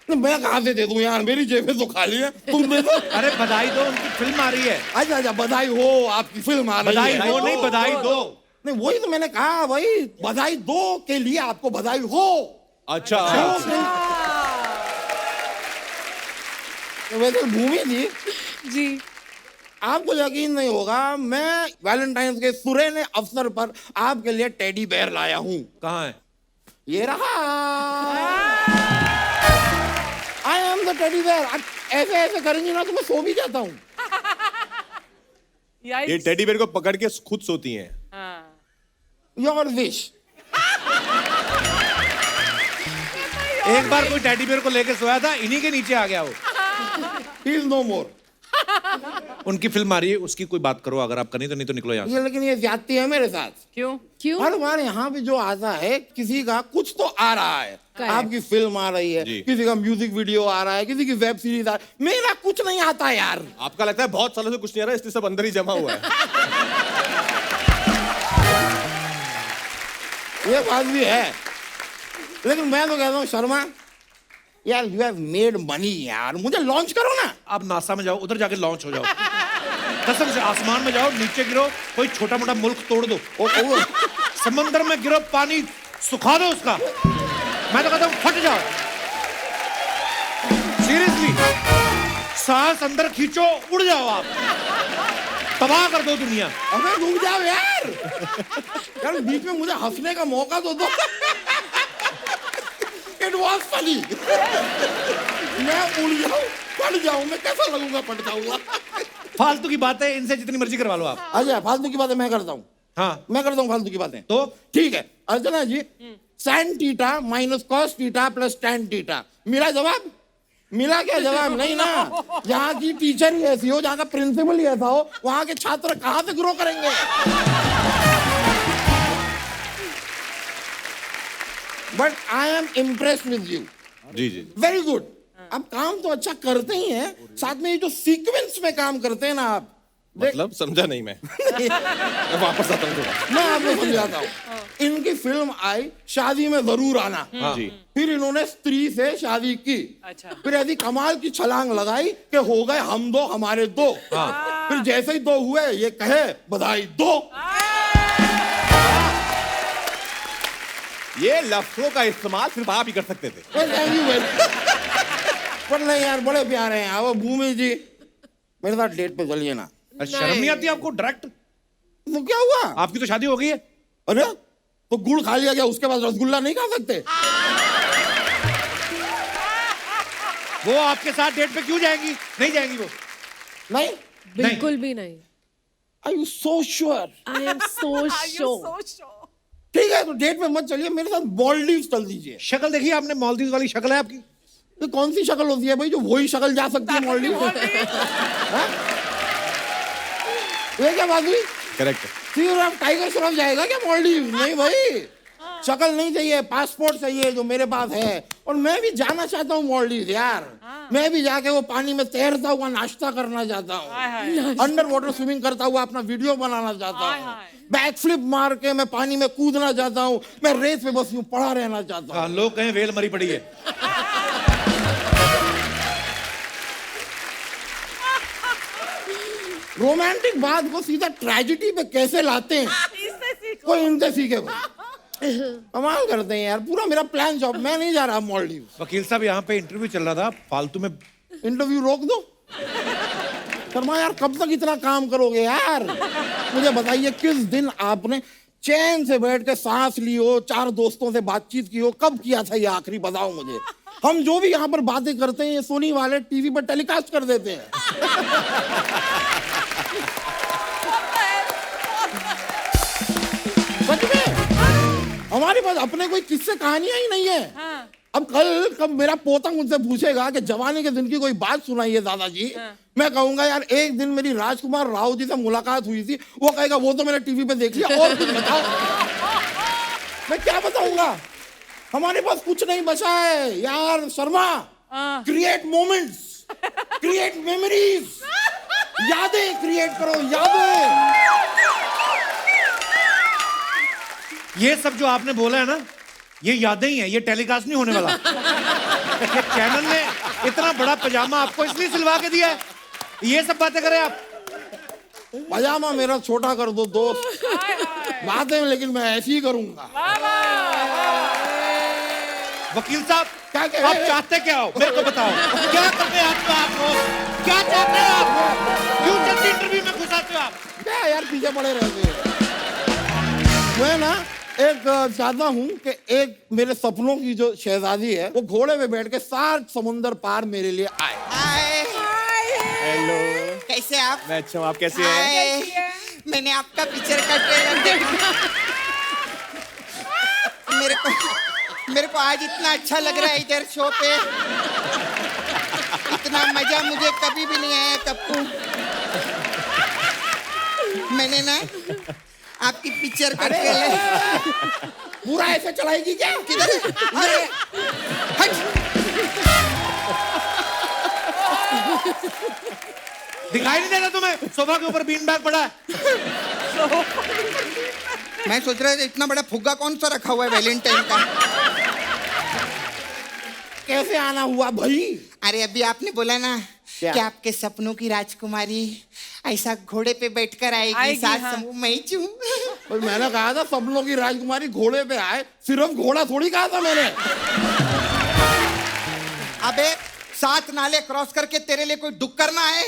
मैं कहाँ से दे दूं यार, मेरी जेबें तो खाली है, तुम दे दो। अरे बधाई दो, उनकी फिल्म आ रही है। अच्छा अच्छा, बधाई हो, आपकी फिल्म आ रही बधाई है। हो नहीं, बधाई दो। नहीं, वही तो मैंने कहा भाई, बधाई दो के लिए आपको बधाई हो। अच्छा। वैसे भूमि जी, जी। आपको यकीन नहीं होगा, मैं वैलेंटाइन के सुरेने अवसर पर आपके लिए टेडी बेयर लाया हूँ। कहाँ है? ये रहा। I am the teddy bear. ऐसे ऐसे करेंगी ना तो मैं सो भी जाता हूँ। ये टेडी बेयर को पकड़ के खुद सोती हैं। Your wish. एक बार कोई टेडी बेयर को लेके सोया था, इन्हीं के नीचे आ गया वो। ही इज नो मोर। उनकी फिल्म आ रही है, उसकी कोई बात करो अगर आप करनी तो, नहीं तो निकलो यहाँ से। ये लेकिन ये ज्यादती है मेरे साथ। क्यों? क्यों? हर बार यहाँ पे जो आता है, किसी का कुछ तो आ रहा है। Correct. आपकी फिल्म आ रही है, जी। किसी का म्यूजिक वीडियो आ रहा है, किसी की वेब सीरीज आ रहा है, मेरा कुछ नहीं आता यार। आपका लगता है बहुत सालों से कुछ नहीं आ रहा, इसलिए सब अंदर ही जमा हुआ है। ये बात भी है, लेकिन मैं तो कहता हूँ शर्मा, यार यू हैव मेड मनी यार, मुझे लॉन्च करो ना। आप नासा में जाओ, उधर जाके लॉन्च हो जाओ। कसम से, आसमान में जाओ, नीचे गिरो, कोई छोटा मोटा मुल्क तोड़ दो। समंदर में गिरो, पानी सुखा दो उसका। मैं तो कहता हूँ फट जाओ। सीरियसली, सांस अंदर खींचो, उड़ जाओ आप, तबाह कर दो दुनिया। अबे रुक जाओ यार, यार बीच में मुझे हंसने का मौका तो दो। It was funny. मैं उड़ जाऊं, पड़ जाऊं, मैं कैसा लगूंगा? पड़ जाऊंगा। फालतू की बातें इनसे जितनी मर्जी करवा लो आप। अच्छा, फालतू की बातें मैं करता हूँ। हाँ, मैं करता हूँ फालतू की बातें। तो ठीक है, Archana ji, sine theta minus cos theta plus tan theta. मिला जवाब? मिला क्या जवाब? नहीं ना। यहाँ की टीचर ही ऐसी हो, जहाँ का प्रिंसिपल ही ऐसा हो, वहाँ के छात्र कहाँ से ग्रो करेंगे? But I am impressed with you. जी जी वेरी गुड। अब काम तो अच्छा करते ही हैं, साथ में ये जो सीक्वेंस में काम करते हैं ना आप, मतलब समझा नहीं मैं वापस आता हूँ थोड़ा। मैं आपको समझाता हूँ। इनकी फिल्म आई शादी में जरूर आना, जी फिर इन्होंने स्त्री से शादी की, अच्छा। फिर ऐसी कमाल की छलांग लगाई कि हो गए हम दो हमारे दो। फिर जैसे ही दो हुए ये कहे बधाई दो। ये लफ्जों का इस्तेमाल सिर्फ आप ही कर सकते थे। Thank you very. पर नहीं यार, बड़े प्यारे हैं वो। भूमि जी मेरे साथ डेट पे चलिए ना। शर्म नहीं आती आपको? डायरेक्ट तो क्या हुआ? आपकी तो शादी हो गई है। अरे तो गुड़ खा लिया क्या, उसके बाद रसगुल्ला नहीं खा सकते? वो आपके साथ डेट पे क्यों जाएंगी? नहीं जाएंगी वो। नहीं? बिल्कुल भी नहीं। Are you so sure? I am so sure. ठीक है तो डेट पे मत चलिए, मेरे साथ मालदीव्स चल दीजिए। शक्ल देखिए आपने, मालदीव वाली शक्ल है आपकी। ये कौन सी शक्ल होती है भाई जो वही शक्ल जा सकती है मालदीव में? हाँ? ये क्या बात हुई? करेक्ट है। फिर आप टाइगर श्रॉफ जाएगा क्या मालदीव? नहीं भाई, शक्ल नहीं चाहिए, पासपोर्ट चाहिए जो मेरे पास है। और मैं भी जाना चाहता हूँ मालदीव यार। मैं भी जाके वो पानी में तैरता हुआ नाश्ता करना चाहता हूँ, अंडर वाटर स्विमिंग करता हुआ अपना वीडियो बनाना चाहता हूँ, बैक फ्लिप मार के मैं पानी में कूदना चाहता हूँ, मैं रेस पे बस यूं पड़ा रहना चाहता हूँ। हाँ, लोग कहें वेल मरी पड़ी है। रोमांटिक बात को सीधा ट्रेजेडी पे कैसे लाते हैं, कोई इनसे सीखे भाई। कमाल करते हैं यार। पूरा मेरा प्लान जॉब, मैं नहीं जा रहा मालदीव। वकील साहब यहाँ पे इंटरव्यू चल रहा था, फालतू में। इंटरव्यू रोक दो। शर्मा यार कब तक इतना काम करोगे यार? मुझे बताइए किस दिन आपने चैन से बैठ के सांस ली हो, 4 दोस्तों से बातचीत की हो? कब किया था ये आखिरी, बताओ मुझे। हम जो भी यहाँ पर बातें करते हैं ये सोनी वाले टीवी पर टेलीकास्ट कर देते हैं। सच में हमारे पास अपने कोई किस्से कहानियां ही नहीं है। अब कब मेरा पोता मुझसे पूछेगा कि जवानी के दिन की कोई बात सुनाइए दादाजी, मैं कहूंगा यार एक दिन मेरी राजकुमार राव जी से मुलाकात हुई थी। वो कहेगा वो तो मैंने टीवी पे देख लिया, और कुछ बताओ। मैं क्या बताऊंगा? हमारे पास कुछ नहीं बचा है यार Sharma. Create moments, create memories, यादें क्रिएट करो, यादें। ये सब जो आपने बोला है ना, ये यादें ही हैं, ये टेलीकास्ट नहीं होने वाला। ये चैनल ने इतना बड़ा पजामा आपको इसलिए सिलवा के दिया है, ये सब बातें करें आप। पजामा मेरा छोटा कर दो दोस्त, बातें लेकिन मैं ऐसी ही करूंगा। वकील साहब क्या आप चाहते क्या हो? मेरे को बताओ, क्या करते हैं आप लोग? क्या चाहते हैं आप? क्यों जल्दी इंटरव्यू में घुसाते हो आप? क्या यार पीछे पड़े रहते हैं? मैं ना एक चाहता हूँ कि एक मेरे सपनों की जो शहजादी है वो घोड़े पे बैठ के 7 समुंदर पार मेरे लिए आए। हाय हेलो, कैसे आप? मैं अच्छा हूँ, आप कैसे हैं? हाय मैंने आपका पिक्चर का ट्रेलर देखा। मेरे को आज इतना अच्छा लग रहा है इधर शो पे। इतना मजा मुझे कभी भी नहीं आया कप्पू। मैंने ना आपकी पिक्चर का ट्रेलर पूरा ऐसे चलाएगी क्या? किधर? अरे हट। दिखाई नहीं देता तुम्हें? सोफा के ऊपर बीन बैग पड़ा है। मैं सोच रहा था इतना बड़ा फुग्गा कौन सा रखा हुआ है वैलेंटाइन का। कैसे आना हुआ भाई? अरे अभी आपने बोला ना कि आपके सपनों की राजकुमारी ऐसा घोड़े पे बैठकर आएगी, साथ समूह मैं ही हूँ। भाई मैंने कहा था सपनों की राजकुमारी घोड़े पे आए, सिर्फ घोड़ा थोड़ी कहा था मैंने। अबे 7 नाले क्रॉस करके तेरे लिए कोई डुक्कर ना आए?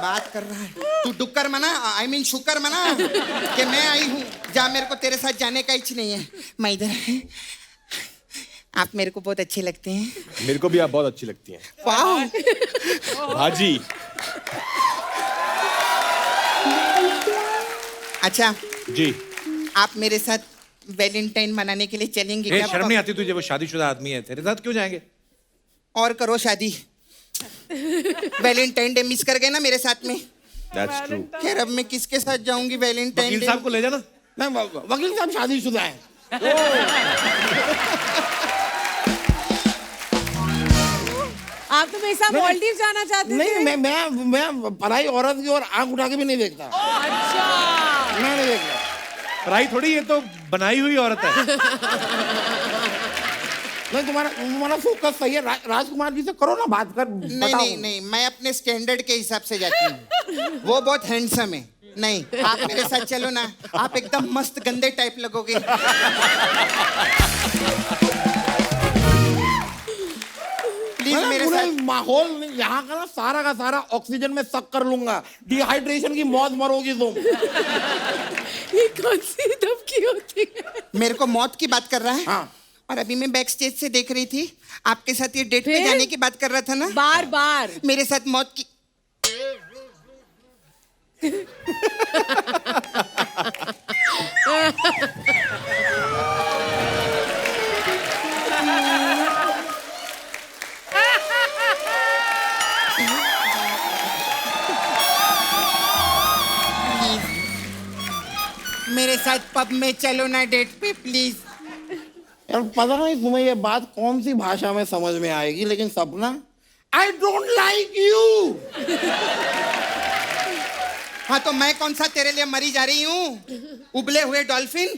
बात कर रहा है तू डुक्कर मना, I mean शुक्र मना कि मैं आई हूँ। जा, मेरे को तेरे साथ जाने का इच्छा नहीं है, मैं इधर। आप मेरे को बहुत अच्छे लगते हैं। मेरे को भी आप बहुत अच्छी लगती हैं। वाह भाजी। अच्छा जी। आप मेरे साथ वैलेंटाइन मनाने के लिए चलेंगे ए, क्या शर्म नहीं आती तुझे? वो शादीशुदा आदमी है, तेरे साथ क्यों जाएंगे? और करो शादी। वैलेंटाइन डे मिस कर गए ना मेरे साथ में। That's true. खैर अब मैं किसके साथ जाऊंगी वैलेंटाइन वकील डे? साहब को ले जाना। नहीं वकील साहब शादीशुदा है। आप तो मेरे साथ मालदीव जाना चाहते थे। नहीं मैं पराई औरत की और आंख उठा के भी नहीं देखता। अच्छा। मैं नहीं देखता। पराई थोड़ी, ये तो बनाई हुई औरत है। नहीं तुम्हारा फोकस सही है। राजकुमार जी से करो ना बात कर। नहीं, मैं अपने स्टैंडर्ड के हिसाब से जाती हूँ। वो बहुत हैंडसम है। नहीं, आप मेरे साथ चलो ना, आप एकदम मस्त गंदे टाइप लगोगे। प्लीज मेरे साथ। माहौल यहाँ का ना सारा ऑक्सीजन में सक कर लूंगा। डिहाइड्रेशन की मौत मरोगी तुम। ये कौन सी धमकी होती है? मेरे को मौत की बात कर रहा है। हाँ। और अभी मैं बैक स्टेज से देख रही थी, आपके साथ ये डेट पे फिर? जाने की बात कर रहा था ना। बार मेरे साथ मौत की। मेरे साथ पब में चलो ना डेट पे प्लीज। यार पता नहीं तुम्हें ये बात कौन सी भाषा में समझ में आएगी, लेकिन सपना आई डोंट लाइक यू। हाँ तो मैं कौन सा तेरे लिए मरी जा रही हूँ, उबले हुए डॉल्फिन।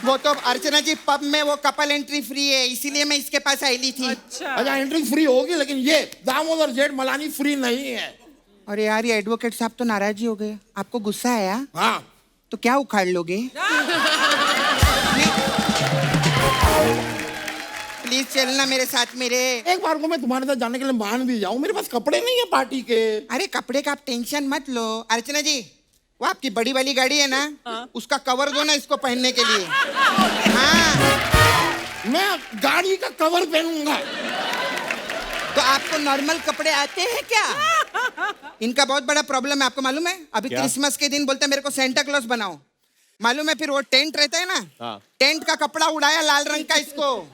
वो तो अर्चना जी पब में वो कपल एंट्री फ्री है, इसीलिए मैं इसके पास आई थी। अच्छा एंट्री फ्री होगी, लेकिन ये दामोदर जेठमलानी फ्री नहीं है। अरे यार ये एडवोकेट साहब तो नाराज ही हो गए। आपको गुस्सा आया? हाँ तो क्या उखाड़ लोगे? प्लीज चलना मेरे साथ मेरे। एक बार को मैं तुम्हारे साथ जाने के लिए मान भी जाऊं, मेरे पास कपड़े नहीं है पार्टी के। अरे कपड़े का आप टेंशन मत लो। अर्चना जी वो आपकी बड़ी वाली गाड़ी है ना, उसका कवर दो ना इसको पहनने के लिए। हाँ मैं गाड़ी का कवर पहनूंगा। तो आपको नॉर्मल कपड़े आते हैं क्या? इनका बहुत बड़ा प्रॉब्लम है, आपको मालूम है? अभी क्रिसमस के दिन बोलते हैं मेरे को सेंटा क्लॉज बनाओ, मालूम है? फिर वो टेंट रहता है ना, टेंट का कपड़ा उड़ाया लाल रंग का इसको।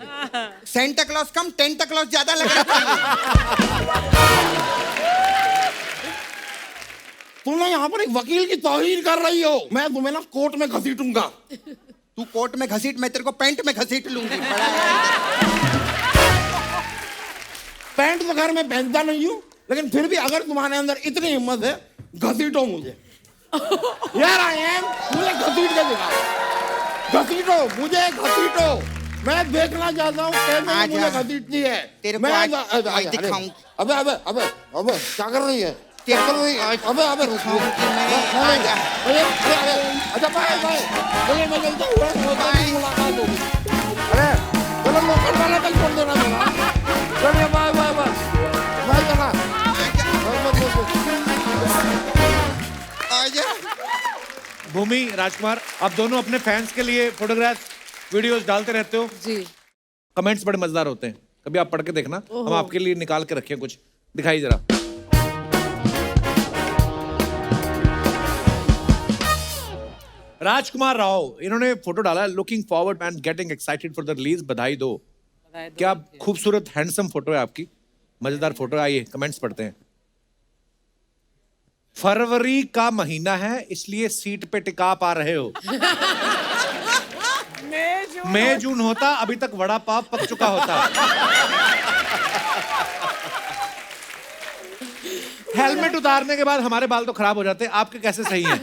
सेंटा क्लॉज कम टेंटा क्लॉज ज्यादा लग रहा था। तुम यहाँ पर एक वकील की तौहीन कर रही हो। मैं तुम्हें ना कोर्ट में घसीटूंगा। तू कोर्ट में घसीट, मैं तेरे को पैंट में घसीट लूंगी। बड़ा है। पैंट तो घर में पहनता नहीं हूँ, लेकिन फिर भी अगर तुम्हारे अंदर इतनी हिम्मत है, घसीटो मुझे। यार आई एम, मुझे घसीट के दिखाओ। घसीटो मुझे, घसीटो। मैं देखना चाहता हूँ कैसे मुझे घसीटती है। तेरे को मैं आज दिखाऊं। अबे अबे अबे अबे क्या कर रही है? क्या कर रही है? अबे अबे रुको। अच्छा बाय बाय। मैं चलता हूँ, मुलाकात होगी। अरे चलो लोकल वाला कल छोड़ देना मेरा। चलिए बाय बाय बाय। बाय चला। आजा। भूमि, राजकुमार, आप दोनों अपने फैंस के लिए फोटोग्राफ वीडियोस डालते रहते हो। जी। कमेंट्स बड़े मजेदार होते हैं, कभी आप पढ़ के देखना। हम आपके लिए निकाल के रखे हैं कुछ, दिखाइए जरा। राजकुमार राव, इन्होंने फोटो डाला, looking forward and getting excited for the release. बधाई दो। क्या खूबसूरत हैंडसम फोटो है आपकी, मजेदार फोटो। आइए कमेंट्स पढ़ते हैं। फरवरी का महीना है इसलिए सीट पे टिका पा रहे हो। मई जून होता अभी तक वड़ा पाव पक चुका होता। हेलमेट उतारने के बाद हमारे बाल तो खराब हो जाते, आपके कैसे सही हैं?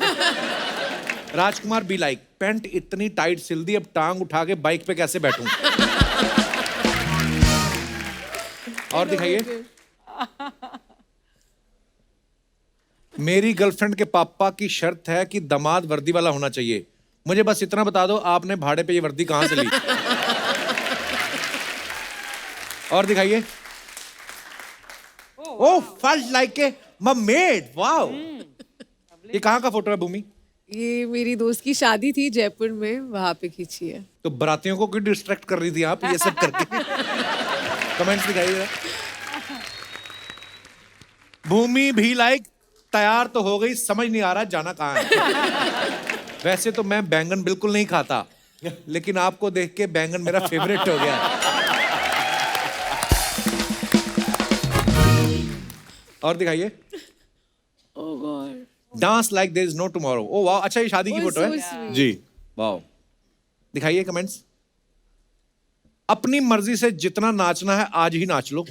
राजकुमार बी लाइक, पैंट इतनी टाइट सिल दी, अब टांग उठा के बाइक पे कैसे बैठूं? और दिखाइए। मेरी गर्लफ्रेंड के पापा की शर्त है कि दामाद वर्दी वाला होना चाहिए। मुझे बस इतना बता दो, आपने भाड़े पे ये वर्दी कहां से ली? और दिखाइए। ओह फेल्ट लाइक ए ममेड, वाओ। ये कहां का फोटो है भूमि? ये मेरी दोस्त की शादी थी जयपुर में, वहां पे खींची है। तो बरातियों को क्यों डिस्ट्रैक्ट कर रही थी आप ये सब करके? कमेंट्स दिखाइए। भूमि भी लाइक, तैयार तो हो गई, समझ नहीं आ रहा जाना कहाँ है। वैसे तो मैं बैंगन बिल्कुल नहीं खाता, लेकिन आपको देख के बैंगन मेरा फेवरेट हो गया। और दिखाइए। Oh God. Dance like there is no tomorrow. Oh वाह, अच्छा ये शादी की Oh, फोटो so है sweet. जी। वाह। दिखाइए कमेंट्स। अपनी मर्जी से जितना नाचना है आज ही नाच लो,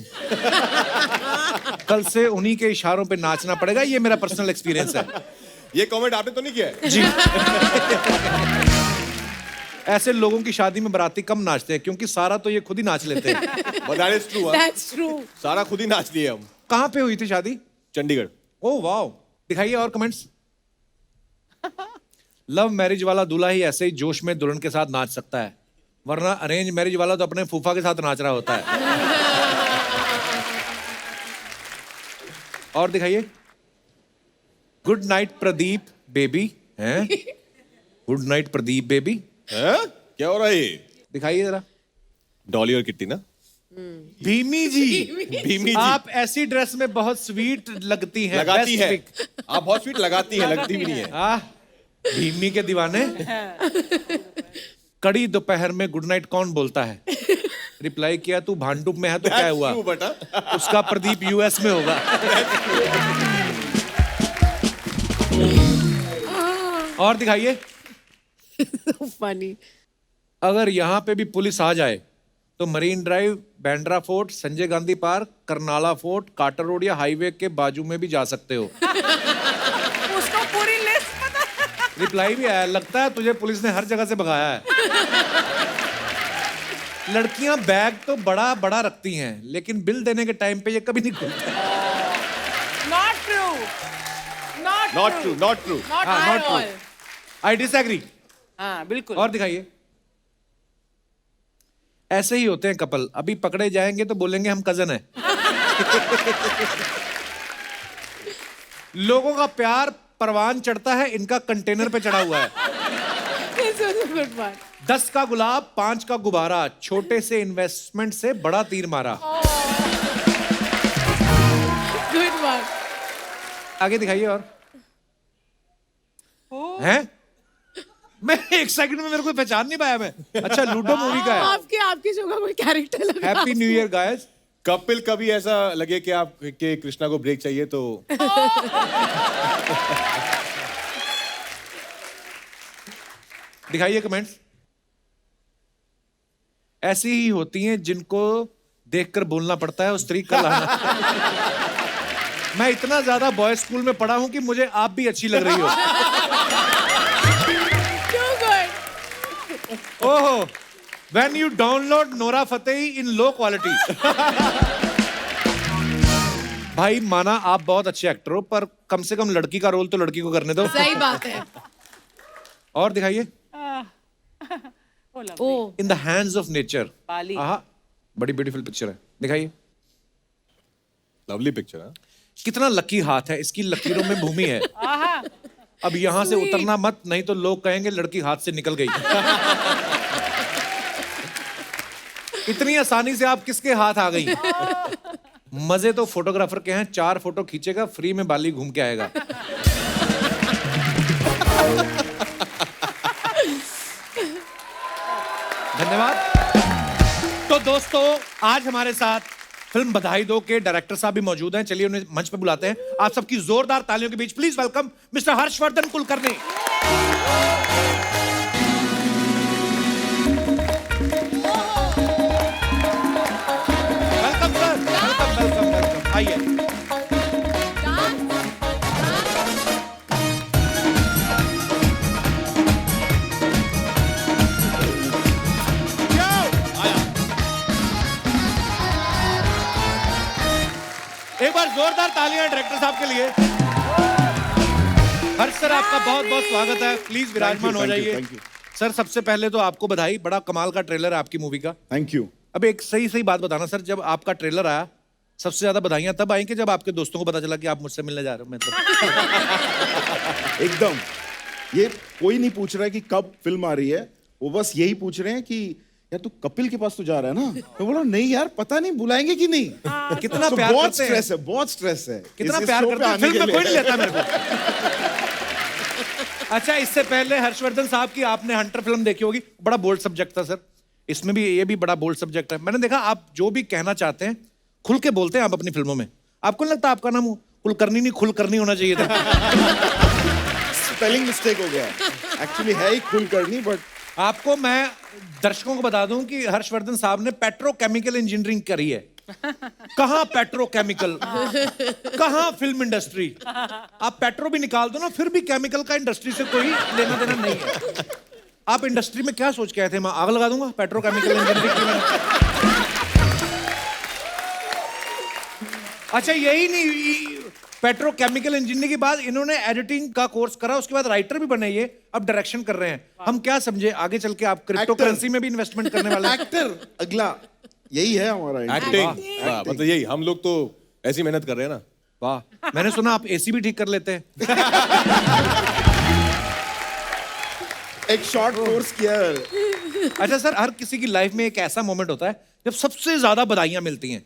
कल से उन्हीं के इशारों पे नाचना पड़ेगा। ये मेरा पर्सनल एक्सपीरियंस है। ये कमेंट आपने तो नहीं किया है? जी। ऐसे लोगों की शादी में बाराती कम नाचते हैं, क्योंकि सारा तो ये खुद ही नाच लेते हैं। But that is true, हाँ। That's true. सारा खुद ही नाच लिए हम। कहाँ पे हुई थी शादी? चंडीगढ़। ओह वाह। दिखाइए और कमेंट्स। लव मैरिज वाला दूल्हा ही ऐसे ही जोश में दुल्हन के साथ नाच सकता है, वरना अरेंज मैरिज वाला तो अपने फूफा के साथ नाच रहा होता है। और दिखाइए। Good night Pradeep baby. हैं? Good night Pradeep baby. हैं? क्या हो रहा है ये? दिखाइए जरा। डॉली और किट्टी ना? भीमी जी, भीमी जी। आप ऐसी ड्रेस में बहुत स्वीट लगती हैं। लगाती Best है। pick। आप बहुत स्वीट लगाती है, लगती भी नहीं है। आह, भीमी के दीवाने। कड़ी दोपहर में गुड नाइट कौन बोलता है? रिप्लाई किया, तू भांडुप में है तो क्या हुआ? True, बेटा। उसका प्रदीप यूएस में होगा। और दिखाइए। So funny. अगर यहाँ पे भी पुलिस आ जाए तो Marine Drive, Bandra Fort, Sanjay Gandhi Park, Karnala Fort, Carter Road या हाईवे के बाजू में भी जा सकते हो। उसको पूरी लिस्ट पता है। रिप्लाई भी आया, लगता है तुझे पुलिस ने हर जगह से भगाया है। लड़कियां बैग तो बड़ा बड़ा रखती हैं, लेकिन बिल देने के टाइम पे ये कभी नहीं खुलता। Not true. Not Not true. true, not true. Not हाँ, at not true. all. I disagree. हाँ बिल्कुल। और दिखाइए। ऐसे ही होते हैं कपल, अभी पकड़े जाएंगे तो बोलेंगे हम कजन हैं। लोगों का प्यार परवान चढ़ता है, इनका कंटेनर पे चढ़ा हुआ है। This was a good one. 10 का गुलाब, 5 का गुब्बारा, छोटे से इन्वेस्टमेंट से बड़ा तीर मारा। Good one. आगे दिखाइए। और हैं? मैं एक सेकंड में मेरे को पहचान नहीं पाया मैं। अच्छा, लूडो मूवी का है। आपके शो का कोई कैरेक्टर लगा। Happy new year guys. Kapil, कभी ऐसा लगे कि आप के कृष्णा को ब्रेक चाहिए तो दिखाइए कमेंट्स। ऐसी ही होती हैं जिनको देखकर बोलना पड़ता है, उस तरीके का लाना। मैं इतना ज्यादा बॉयज स्कूल में पढ़ा हूं कि मुझे आप भी अच्छी लग रही हो। Too good. ओहो, when you download Nora Fatehi in low quality। भाई माना आप बहुत अच्छे एक्टर हो, पर कम से कम लड़की का रोल तो लड़की को करने दो। सही बात है। और दिखाइए। Oh in the hands of nature. Bali. आहा, बड़ी ब्यूटीफुल पिक्चर है। दिखाइए। लवली पिक्चर है। कितना लकी हाथ है, इसकी लकीरों में भूमि है। अब यहां से उतरना मत, नहीं तो लोग कहेंगे लड़की हाथ से निकल गई। इतनी आसानी से आप किसके हाथ आ गई? मजे तो फोटोग्राफर के हैं, 4 फोटो खींचेगा, फ्री में बाली घूम के आएगा। धन्यवाद। तो दोस्तों, आज हमारे साथ फिल्म बधाई दो के डायरेक्टर साहब भी मौजूद हैं। चलिए उन्हें मंच पर बुलाते हैं। आप सबकी जोरदार तालियों के बीच please welcome mister Harshvardhan Kulkarni. Welcome sir, welcome welcome welcome. आइए। एक बार जोरदार तालियां डायरेक्टर साहब के लिए। हर्ष सर, आपका बहुत बहुत स्वागत है। प्लीज विराजमान हो जाइए। सर, सबसे पहले तो आपको बधाई, बड़ा कमाल का ट्रेलर है आपकी मूवी का। Thank you. अब एक सही सही बात बताना सर, जब आपका ट्रेलर आया सबसे ज्यादा बधाइयां तब आई कि जब आपके दोस्तों को पता चला कि आप मुझसे मिलने जा रहे हो। मतलब एकदम, ये कोई नहीं पूछ रहा है कि कब फिल्म आ रही है, वो बस यही पूछ रहे हैं कि यार तू कपिल के पास तो जा रहा है ना? मैं बोला नहीं यार, पता नहीं बुलाएंगे कि नहीं। कितना तो प्यार बहुत करते हैं, स्ट्रेस है, बहुत स्ट्रेस है। कितना इस प्यार show पे करते हैं, आने फिल्म के में लिए। कोई नहीं लेता मेरे को। अच्छा, इससे पहले हर्षवर्धन साहब की आपने हंटर फिल्म देखी होगी, बड़ा बोल्ड सब्जेक्ट था सर। इसमें भी ये भी बड़ा बोल्ड सब्जेक्ट है। मैंने देखा आप जो भी कहना चाहते हैं खुल के बोलते हैं आप अपनी फिल्मों में। आपको नहीं लगता आपका नाम कुलकर्णी नहीं खुलकर्णी होना चाहिए था? स्पेलिंग मिस्टेक हो गया। एक्चुअली है ही कुलकर्णी, बट आपको मैं दर्शकों को बता दूं कि हर्षवर्धन साहब ने पेट्रोकेमिकल इंजीनियरिंग करी है। कहां पेट्रोकेमिकल, कहां फिल्म इंडस्ट्री। आप पेट्रो भी निकाल दो ना, फिर भी केमिकल का इंडस्ट्री से कोई लेना देना नहीं है। आप इंडस्ट्री में क्या सोच के आए थे? मैं आग लगा दूंगा पेट्रोकेमिकल इंजीनियरिंग की। अच्छा, यही नहीं, पेट्रोकेमिकल इंजीनियरिंग के बाद इन्होंने एडिटिंग का कोर्स करा, उसके बाद राइटर भी बने, ये अब डायरेक्शन कर रहे हैं। हम क्या समझे आगे चल के आप क्रिप्टो करेंसी में भी इन्वेस्टमेंट करने वाले हैं? एक्टर अगला यही है हमारा। एक्टिंग, मतलब यही हम लोग तो ऐसी मेहनत कर रहे हैं ना। वाह, मैंने सुना आप एसी भी ठीक कर लेते हैं। एक शॉर्ट कोर्स किया है। अच्छा सर, हर किसी की लाइफ में एक ऐसा मोमेंट होता है जब सबसे ज्यादा बधाइयां मिलती हैं।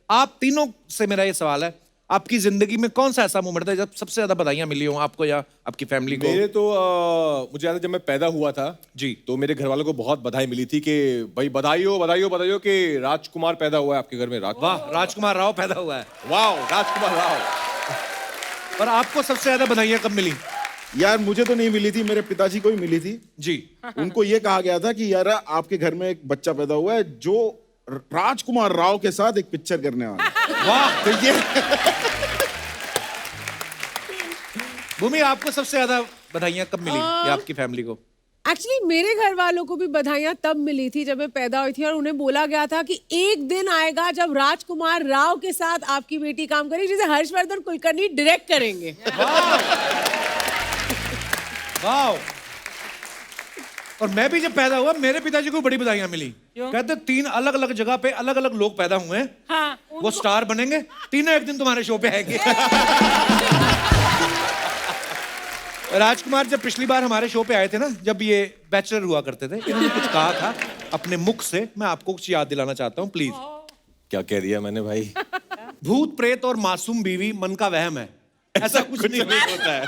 आप तीनों से मेरा ये सवाल है, आपकी जिंदगी में कौन सा ऐसा मोमेंट था जब सबसे ज्यादा बधाइयां मिली हो आपको या आपकी फैमिली को? मेरे तो मुझे याद है जब मैं पैदा हुआ था जी, तो मेरे घर वालों को बहुत बधाई मिली थी कि भाई बधाई हो बधाई हो बधाई हो कि राजकुमार पैदा हुआ है आपके घर में। वाह, राजकुमार राव पैदा हुआ है। वाह, राजकुमार राव। और आपको सबसे ज्यादा बधाइयां कब मिली? यार मुझे तो नहीं मिली थी, मेरे पिताजी को ही मिली थी। जी, उनको ये कहा गया था कि यार आपके घर में एक बच्चा पैदा हुआ है जो राजकुमार राव के साथ एक पिक्चर करने वाला है। वाह। तो ये भूमि, आपको सबसे ज्यादा बधाइयां कब मिली या आपकी फैमिली को? एक्चुअली मेरे घर वालों को भी बधाइयां तब मिली थी जब मैं पैदा हुई थी, और उन्हें बोला गया था कि एक दिन आएगा जब राजकुमार राव के साथ आपकी बेटी काम करेगी, जिसे हर्षवर्धन कुलकर्णी डायरेक्ट करेंगे। वाह। और मैं भी जब पैदा हुआ मेरे पिताजी को बड़ी बधाइयां मिली। कहते 3 अलग अलग जगह पे अलग अलग लोग पैदा हुए हैं। हाँ, वो स्टार बनेंगे, तीनों एक दिन तुम्हारे शो पे आएंगे। राजकुमार जब पिछली बार हमारे शो पे आए थे ना, जब ये बैचलर हुआ करते थे, इन्होंने कुछ कहा था अपने मुख से, मैं आपको कुछ याद दिलाना चाहता हूँ प्लीज। क्या कह दिया मैंने भाई? भूत प्रेत और मासूम बीवी मन का वहम है, ऐसा कुछ नहीं होता है।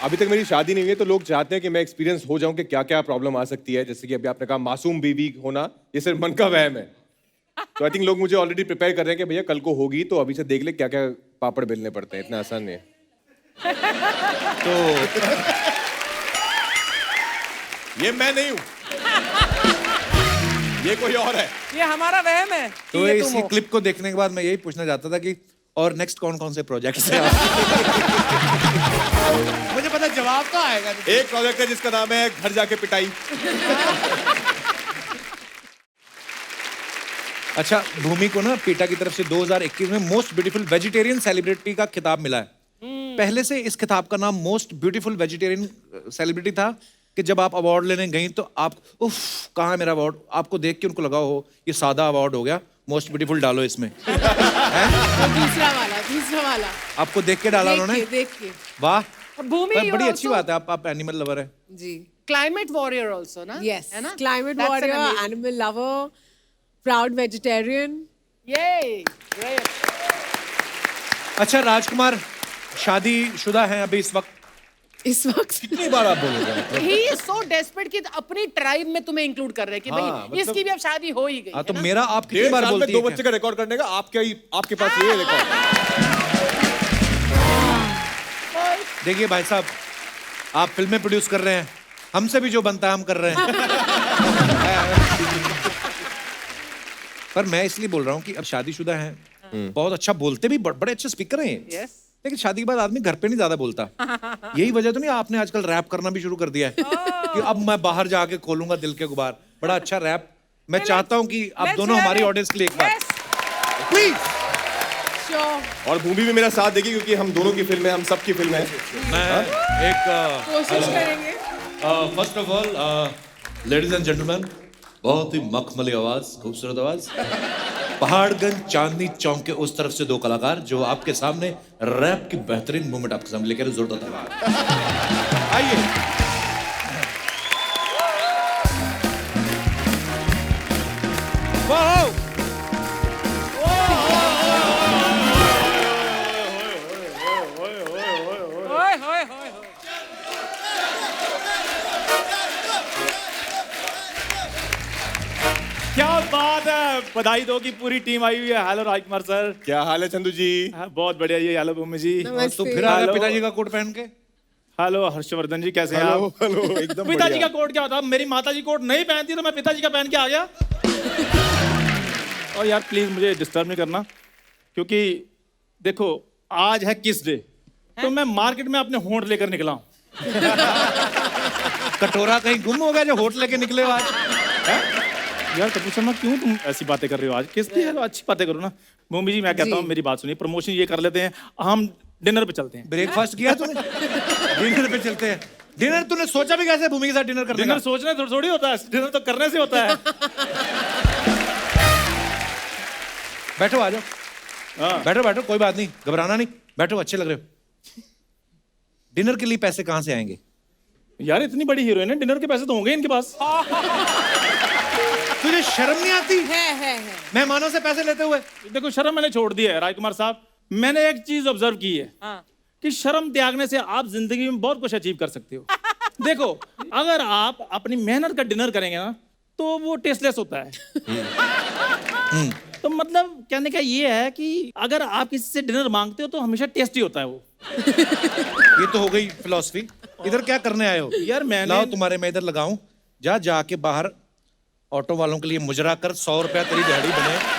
अभी तक मेरी शादी नहीं हुई है तो लोग चाहते हैं कि मैं एक्सपीरियंस हो जाऊं कि क्या क्या प्रॉब्लम आ सकती है। जैसे कि अभी आपने कहा मासूम बीवी होना, ये सिर्फ मन का वहम है। तो आई थिंक लोग मुझे ऑलरेडी प्रिपेयर कर रहे हैं कि भैया कल को होगी तो अभी से देख ले क्या क्या पापड़ बेलने पड़ते हैं, इतना आसान नहीं है। तो ये मैं नहीं हूं, ये कोई और है। ये हमारा वहम है। तो ये तुम इसी हो। क्लिप को देखने के बाद मैं यही पूछना चाहता था कि और नेक्स्ट कौन कौन से प्रोजेक्ट्स हैं? मुझे पता जवाब तो आएगा। एक प्रोजेक्ट है जिसका नाम है घर जाके पिटाई। अच्छा, भूमि को ना पीटा की तरफ से 2021 में मोस्ट ब्यूटीफुल वेजिटेरियन सेलिब्रिटी का खिताब मिला है। पहले से इस खिताब का नाम मोस्ट ब्यूटीफुल वेजिटेरियन सेलिब्रिटी था कि जब आप अवार्ड लेने गई तो आप उफ कहाँ है मेरा अवार्ड, आपको देख के उनको लगा हो ये सादा अवार्ड हो गया, मोस्ट ब्यूटीफुल डालो इसमें। दूसरा वाला आपको देख के डाला उन्होंने? देख के। वाह, भूमि, पर you बड़ी are अच्छी also बात है, आप एनिमल लवर है। जी, क्लाइमेट वॉरियर ऑल्सो ना? यस, है ना? Climate That's an warrior, amazing- animal lover, proud vegetarian. Yay! Great. अच्छा राजकुमार शादीशुदा हैं अभी इस वक्त? कितनी बार आप बोलोगे? He is so desperate कि अपनी ट्राइब में तुम्हें इंक्लूड कर रहे हैं कि हाँ, भाई मतलब- इसकी भी अब शादी हो ही गई हाँ, है तो ना? मेरा आप कितनी 1.5 बार साल में बोलती 2 है बच्चे का रिकॉर्ड करने का आपके पास ये रिकॉर्ड। देखिए भाई साहब, आप फिल्में प्रोड्यूस कर रहे हैं, हमसे भी जो बनता है हम कर रहे हैं। पर मैं इसलिए बोल रहा हूँ कि अब शादीशुदा हैं, बहुत अच्छा बोलते भी, बड़े अच्छे स्पीकर हैं ये। Yes. लेकिन शादी के बाद आदमी घर पे नहीं ज्यादा बोलता। यही वजह तो नहीं आपने आजकल रैप करना भी शुरू कर दिया है कि अब मैं बाहर जाके खोलूंगा दिल के गुबार। बड़ा अच्छा रैप, मैं चाहता हूँ कि आप Let's दोनों hear हमारी it. ऑडियंस के लिए एक बार Yes. प्लीज। और भूमि भी मेरा साथ देगी क्योंकि हम दोनों की फिल्म है, हम सबकी फिल्म है। मैं एक कोशिश करेंगे। First of all ladies and gentleman, बहुत ही मखमली आवाज, खूबसूरत आवाज, पहाड़गंज चांदनी चौक के उस तरफ से 2 कलाकार जो आपके सामने रैप की बेहतरीन मूवमेंट आपके सामने लेकर जोरदार तालियां। आइए। बधाई दो की पूरी टीम आई हुई है। हेलो राजकुमार सर। क्या हाल है चंदू जी? हाँ, बहुत बढ़िया। ये हेलो भूमि जी। और तू फिर आ गया हेलो। पिताजी का कोट पहन के। हेलो हर्षवर्धन जी, कैसे हैं हेलो आप? हेलो एकदम पिताजी बढ़िया। का कोट क्या होता है? मेरी माता जी कोट नहीं पहनती तो मैं पिताजी का पहन के आ गया। और यार प्लीज मुझे डिस्टर्ब नहीं करना, क्योंकि देखो आज है किस डे, तो मैं मार्केट में अपने होंठ लेकर निकला हूँ। कटोरा कहीं गुम हो गया जो होट लेके निकले हो आज? यार कपूर शर्मा क्यों तुम ऐसी बातें कर रहे हो आज? किस लिए? अच्छी बातें करो ना। भूमि जी मैं कहता हूँ मेरी बात सुनिए, प्रमोशन ये कर लेते हैं, हम डिनर पे चलते हैं। ब्रेकफास्ट किया तूने? डिनर पे चलते हैं। डिनर तूने सोचा भी कैसे भूमि के साथ डिनर करने डिनर का? सोचने थोड़ी होता है, डिनर तो करने से होता है। बैठो आ जाओ। हाँ। बैठो बैठो, कोई बात नहीं, घबराना नहीं, बैठो, अच्छे लग रहे हो। डिनर के लिए पैसे कहाँ से आएंगे? यार इतनी बड़ी हीरोइन है, डिनर के पैसे तो होंगे इनके पास। तुझे शर्म नहीं आती है मेहमानों से पैसे लेते हुए? देखो शर्म मैंने छोड़ दी है राजकुमार साहब। मैंने एक चीज ऑब्जर्व की है कि शर्म त्यागने से आप जिंदगी में बहुत कुछ अचीव कर सकते हो। देखो अगर आप अपनी मेहनत का डिनर करेंगे ना तो वो टेस्टलेस होता है। तो मतलब कहने का ये है कि अगर आप किसी से डिनर मांगते हो तो हमेशा टेस्टी होता है वो। ये तो हो गई फिलॉसफी। इधर क्या करने आए हो? यार मैंने लाओ तुम्हारे मैं इधर लगाऊं। जा जाके बाहर ऑटो वालों के लिए मुजरा कर, 100 रुपया तेरी दिहाड़ी बने।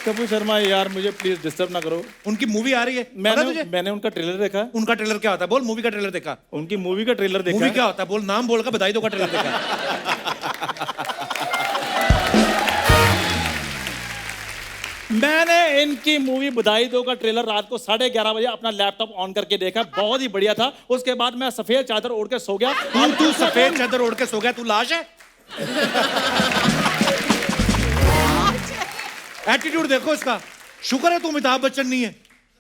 कपूर शर्मा यार मुझे प्लीज डिस्टर्ब ना करो। उनकी मूवी आ रही है, पता तुझे? मैंने उनका ट्रेलर देखा है। उनका ट्रेलर क्या होता है? बोल। मूवी का ट्रेलर देखा? उनकी मूवी का ट्रेलर देखा मूवी है। क्या होता है? बोल, नाम बोल का बधाई दो का ट्रेलर देखा? मैंने इनकी मूवी बधाई दो का ट्रेलर रात को 11:30 बजे अपना लैपटॉप ऑन करके देखा, बहुत ही बढ़िया था। उसके बाद मैं सफेद चादर ओढ़ के सो गया। तू सफेद चादर ओढ़ के सो गया? तू लाश है? एटीट्यूड देखो इसका। शुक्र है तू अमिताभ बच्चन नहीं है,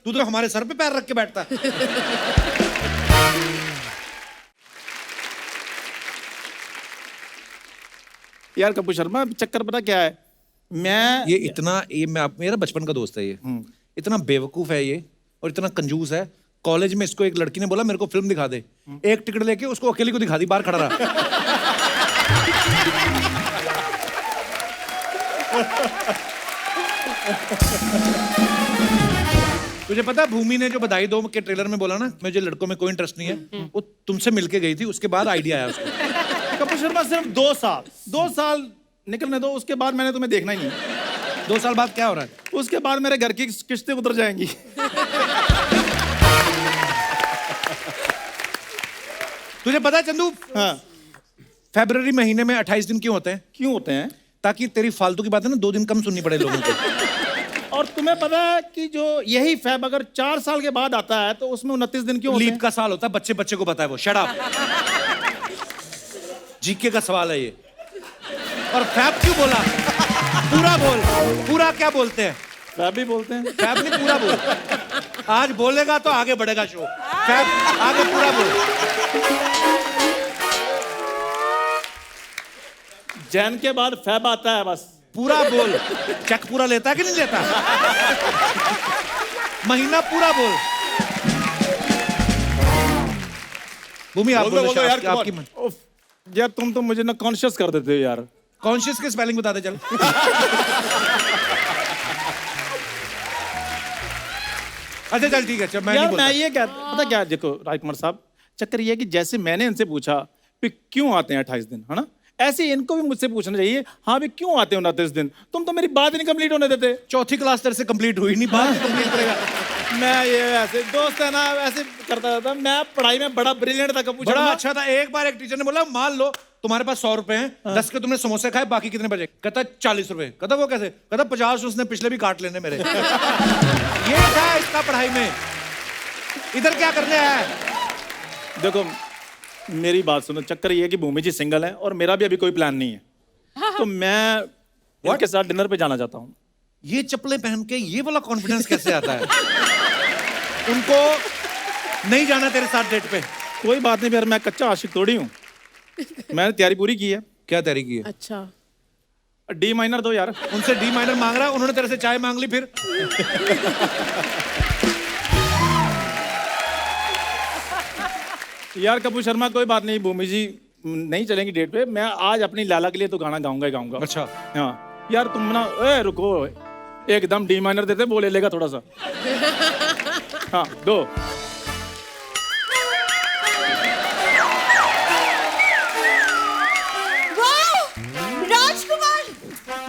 तू तो हमारे सर पे पैर रख के बैठता है। यार कपूर शर्मा चक्कर पता क्या है, मेरा बचपन का दोस्त है ये। इतना बेवकूफ है ये और इतना कंजूस है। कॉलेज में इसको एक लड़की ने बोला मेरे को फिल्म दिखा दे। एक टिकट लेके उसको अकेले को दिखा दी, बाहर खड़ा रहा। तुझे पता है भूमि ने जो बधाई दो के ट्रेलर में बोला ना मुझे लड़कों में कोई इंटरेस्ट नहीं है, वो तुमसे मिलके गई थी, उसके बाद आइडिया आया उसको। कपूर शर्मा सिर्फ 2 साल निकलने दो, उसके बाद मैंने तुम्हें देखना ही नहीं। 2 साल बाद क्या हो रहा है? उसके बाद मेरे घर की किस्तें उतर जाएंगी। तुझे पता है चंदू, हाँ फरवरी महीने में 28 दिन क्यों होते हैं? क्यों होते हैं? ताकि तेरी फालतू की बातें ना 2 दिन कम सुननी पड़े लोगों को। और तुम्हें पता है कि जो यही फैब अगर 4 साल के बाद आता है तो उसमें 29 दिन क्यों होते लीप हैं? का साल होता है, बच्चे बच्चे को पता है वो। Shut up. जीके का सवाल है ये। और फैब क्यों बोला? पूरा बोल। पूरा क्या बोलते हैं? फैब भी बोलते हैं। फैब नहीं, पूरा बोल। आज बोलेगा तो आगे बढ़ेगा शो। फैब आगे पूरा बोल। जैन के बाद फैब आता है बस। पूरा बोल। चेक पूरा लेता है कि नहीं लेता? महीना पूरा बोल। भूमि आप बोल दो बोलो, यार, आपकी come मन। उफ, यार तुम तो मुझे ना कॉन्शियस कर देते हो यार। कॉन्शियस के स्पेलिंग बता दे चल। अच्छा चल ठीक है, चल मैं नहीं यार बोलता। मैं ये क्या पता क्या, देखो राजकुमार साहब चक्कर ये है कि जैसे मैंने इनसे पूछा कि क्यों आते हैं 28 दिन, है ना, ऐसे ही इनको भी मुझसे पूछना चाहिए हाँ भी क्यों आते हो 29 दिन। तुम तो मेरी बात ही नहीं कंप्लीट होने देते। चौथी क्लास तेरे से कंप्लीट हुई नहीं, बात कंप्लीट करेगा। मैं ये ऐसे दोस्त है ना ऐसे करता था। मैं पढ़ाई में बड़ा ब्रिलियंट था कपूर बड़ा शर्मा। अच्छा था। एक बार एक टीचर ने बोला मान लो तुम्हारे पास 100 रुपए हैं, 10 के तुमने समोसे खाए, बाकी कितने बचे? कहता 40 रुपए। कहता वो कैसे? कहता 50 उसने पिछले भी काट लेने मेरे। ये था इसका पढ़ाई में। इधर क्या करने आया है? देखो मेरी बात सुनो, चक्कर ये है कि भूमि जी सिंगल है और मेरा भी अभी कोई प्लान नहीं है। तो मैं उनके साथ डिनर पे जाना चाहता हूँ। ये चप्पलें पहन के ये वाला कॉन्फिडेंस कैसे आता है? उनको नहीं जाना तेरे साथ डेट पे? कोई बात नहीं यार, मैं कच्चा आशिक थोड़ी हूँ। मैंने तैयारी पूरी की है। क्या तैयारी की है? अच्छा डी माइनर दो यार। उनसे डी माइनर मांग रहा, उन्होंने तेरे से चाय मांग ली फिर। यार कपूर शर्मा कोई बात नहीं, भूमि जी नहीं चलेंगी डेट पे, मैं आज अपनी लाला के लिए तो गाना गाऊंगा ही गाऊंगा। अच्छा। हाँ यार तुम ना, ए रुको, एकदम डी माइनर देते, वो ले लेगा थोड़ा सा। हाँ दो। राजकुमार,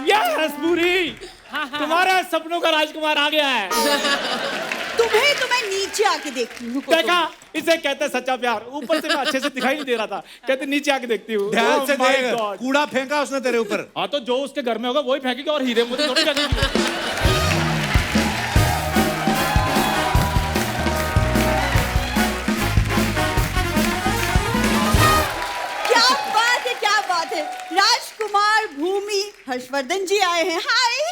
यस पूरी, तुम्हारे सपनों का राजकुमार आ गया है। तुम्हें नीचे आके देखती हूँ। देखा, इसे कहते हैं सच्चा प्यार। ऊपर से मैं अच्छे से दिखाई नहीं दे रहा था, कहते नीचे आके देखती हूँ। ध्यान से Oh my देख, God। कूड़ा फेंका उसने तेरे ऊपर। हाँ तो जो उसके घर में होगा वही फेंकेगा, और हीरे मोती थोड़ी फेंकेगी। क्या बात है, राजकुमार, भूमि, हर्षवर्धन जी आए हैं।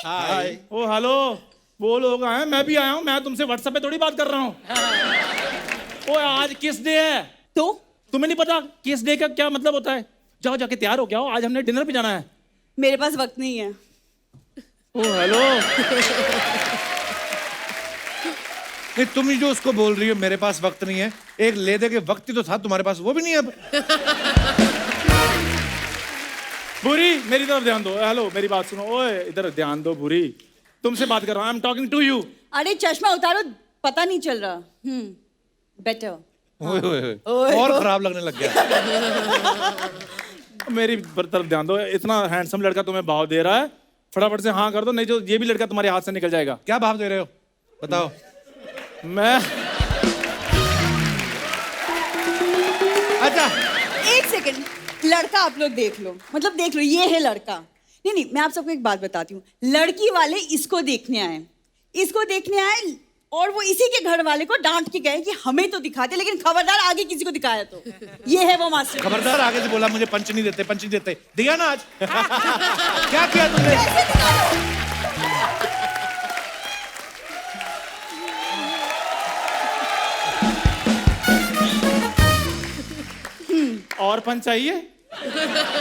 हाय। ओ हेलो, वो लोग आए, मैं भी आया हूँ। मैं तुमसे व्हाट्सएप पे थोड़ी बात कर रहा हूँ। ओ आज किस डे है? तो तुम्हें नहीं पता किस डे का क्या मतलब होता है? जाओ जाके तैयार हो क्या हो, आज हमने डिनर पे जाना है। मेरे पास वक्त नहीं है। ओ हेलो। नहीं, तुम ही जो उसको बोल रही हो मेरे पास वक्त नहीं है, एक ले दे के वक्त ही तो था तुम्हारे पास, वो भी नहीं है अब। बुरी मेरी तरफ ध्यान दो। हेलो मेरी बात सुनो, ओए इधर ध्यान दो। बुरी तुमसे बात कर रहा हूँ, I am talking to you. अरे चश्मा उतारो, पता नहीं चल रहा। बेटर। ओए ओए ओए, और खराब लगने लग गया। मेरी तरफ ध्यान दो, इतना हैंडसम लड़का तुम्हें भाव दे रहा है, फटाफट से हाँ कर दो, नहीं तो ये भी लड़का तुम्हारे हाथ से निकल जाएगा। क्या भाव दे रहे हो बताओ? मैं अच्छा एक सेकंड, लड़का आप लोग देख लो, मतलब देख लो, ये है लड़का। नहीं, मैं आप सबको एक बात बताती हूँ। लड़की वाले इसको देखने आए, और वो इसी के घर वाले को डांट के गए कि हमें तो दिखाते, लेकिन खबरदार आगे किसी को दिखाया तो। ये है वो मास्टर। खबरदार आगे से बोला मुझे पंच नहीं देते। दिया ना आज। क्या किया तुमने? कैसे दिखाओ? और पंच चाहिए?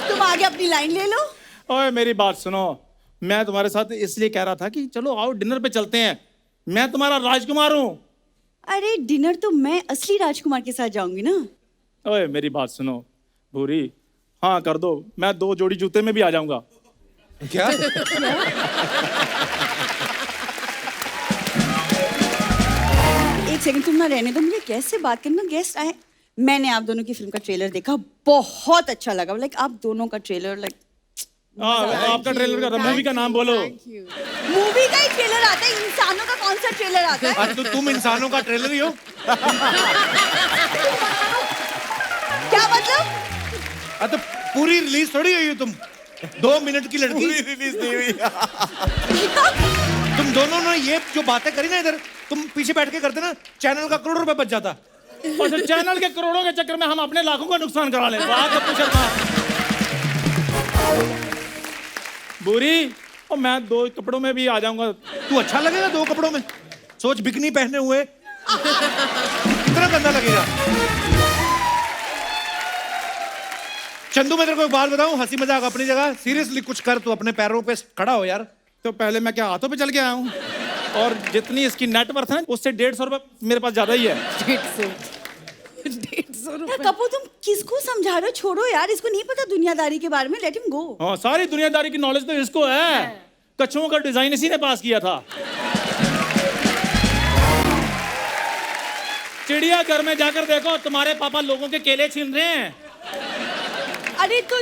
तुम आगे अपनी लाइन ले लो। ओए मेरी बात सुनो, मैं तुम्हारे साथ इसलिए कह रहा था कि चलो आओ डिनर पे चलते हैं, मैं तुम्हारा राजकुमार हूँ। अरे डिनर तो मैं असली राजकुमार के साथ जाऊंगी ना। ओए मेरी बात सुनो भूरी, हाँ कर दो, मैं 2 जोड़ी जूते में भी आ जाऊंगा। क्या? एक सेकंड तुम ना रहने दो, मुझे गेस्ट से बात करना। गेस्ट आए, मैंने आप दोनों की फिल्म का ट्रेलर देखा, बहुत अच्छा लगा। लाइक आप दोनों का ट्रेलर, लाइक आपका ट्रेलर का मूवी का नाम बोलो। मूवी का ही ट्रेलर आता है, इंसानों का कौन सा ट्रेलर आता है? तो तुम इंसानों का ट्रेलर ही हो। क्या मतलब? तो पूरी रिलीज थोड़ी हुई हो तुम, 2 मिनट की लड़की। रिलीज नहीं हुई। तुम दोनों ने ये जो बातें करी ना इधर, तुम पीछे बैठ के करते ना, चैनल का करोड़ रुपए बच जाता। और चैनल के करोड़ों के चक्कर में हम अपने लाखों का नुकसान करा ले। बुरी, और मैं 2 कपड़ों में भी आ जाऊंगा। तू अच्छा लगेगा 2 कपड़ों में? सोच, बिकनी पहने हुए कितना गंदा लगेगा। चंदू मैं तेरे को एक बात बताऊं, हंसी मजाक अपनी जगह, सीरियसली कुछ कर, तू अपने पैरों पे खड़ा हो यार। तो पहले मैं क्या हाथों पे चल के आया हूँ? और जितनी इसकी नेटवर्थ है उससे 150 रुपए मेरे पास ज्यादा ही है। 150 यार कपूर, तुम किसको समझा रहे हो? छोड़ो यार, इसको नहीं पता दुनियादारी के बारे में, लेट हिम गो। हाँ सारी दुनियादारी की नॉलेज तो इसको है। कछुओं का डिजाइन इसी ने पास किया था। चिड़ियाघर में जाकर देखो, तुम्हारे पापा लोगों के केले छीन रहे हैं। अरे तो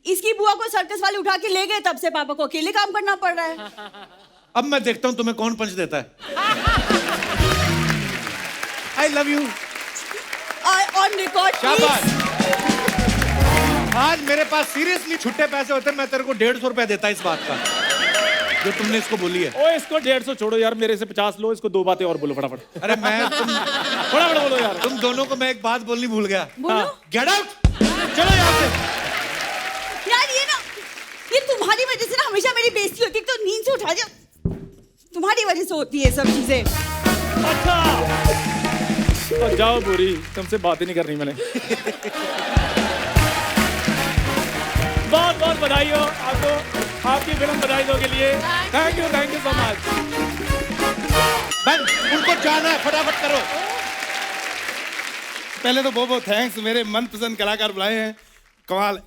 इसकी बुआ को सर्कस वाले उठा के ले गए, तब से पापा को अकेले काम करना पड़ रहा है। अब मैं देखता हूं तुम्हें कौन पंच देता है। I love you. On record शाबाश। आज मेरे पास सीरियसली छुट्टे पैसे होते, मैं तेरे को 150 रुपए देता इस बात का जो तुमने इसको बोली है। ओ इसको 150 छोड़ो यार, मेरे से 50 लो। इसको 2 बातें और बोलो फटाफट। अरे मैं फटाफट बोलो यार। तुम दोनों को मैं एक बात बोलनी भूल गया। बोलो। गेट आउट, चलो यहाँ से। यार ये तुम्हारी वजह से ना हमेशा मेरी बेइज्जती होती है, तो नींद से उठा जाओ। तुम्हारी वजह से होती है सब चीजें। अच्छा तो जाओ बुरी, तुमसे बात ही नहीं करनी मैंने। बहुत बहुत बधाई हो आपको, आपकी फिल्म बधाई दो के लिए। Thank you so much. बंद, उनको जाना है, फटाफट करो। पहले तो बहुत बहुत थैंक्स, मेरे मनपसंद कलाकार बुलाए हैं। कमाल।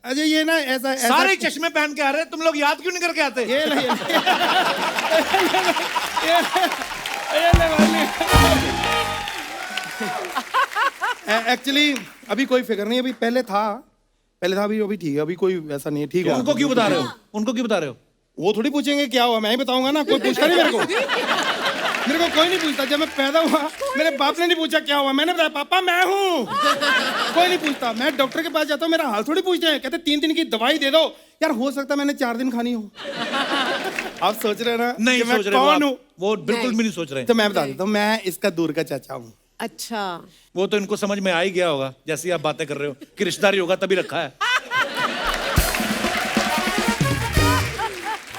अजय ये ना ऐसा सारे चश्मे पहन के आ रहे हैं, तुम लोग याद क्यों नहीं करके आते? ये ले, एक्चुअली अभी कोई फिक्र नहीं, अभी पहले था अभी ठीक है, अभी कोई वैसा नहीं है, ठीक है। उनको क्यों बता रहे हो? उनको क्यों बता रहे हो? वो थोड़ी पूछेंगे क्या हुआ, मैं ही बताऊंगा ना, कोई पूछा नहीं मेरे को। मेरे को कोई नहीं पूछता। जब मैं पैदा हुआ मेरे बाप ने नहीं पूछा क्या हुआ, मैंने बताया पापा मैं हूँ। कोई नहीं पूछता। मैं डॉक्टर के पास जाता हूँ, मेरा हाल थोड़ी पूछते हैं, कहते 3 दिन की दवाई दे दो। यार हो सकता है मैंने 4 दिन खानी हो। आप सोच रहे हैं ना नहीं कि मैं सोच रहे कौन हूँ? वो बिल्कुल भी नहीं सोच रहे। तो मैं बता देता हूँ, मैं इसका दूर का चाचा हूँ। अच्छा, वो तो इनको समझ में आ ही गया होगा, जैसी आप बातें कर रहे हो कि रिश्तेदारी होगा तभी रखा है।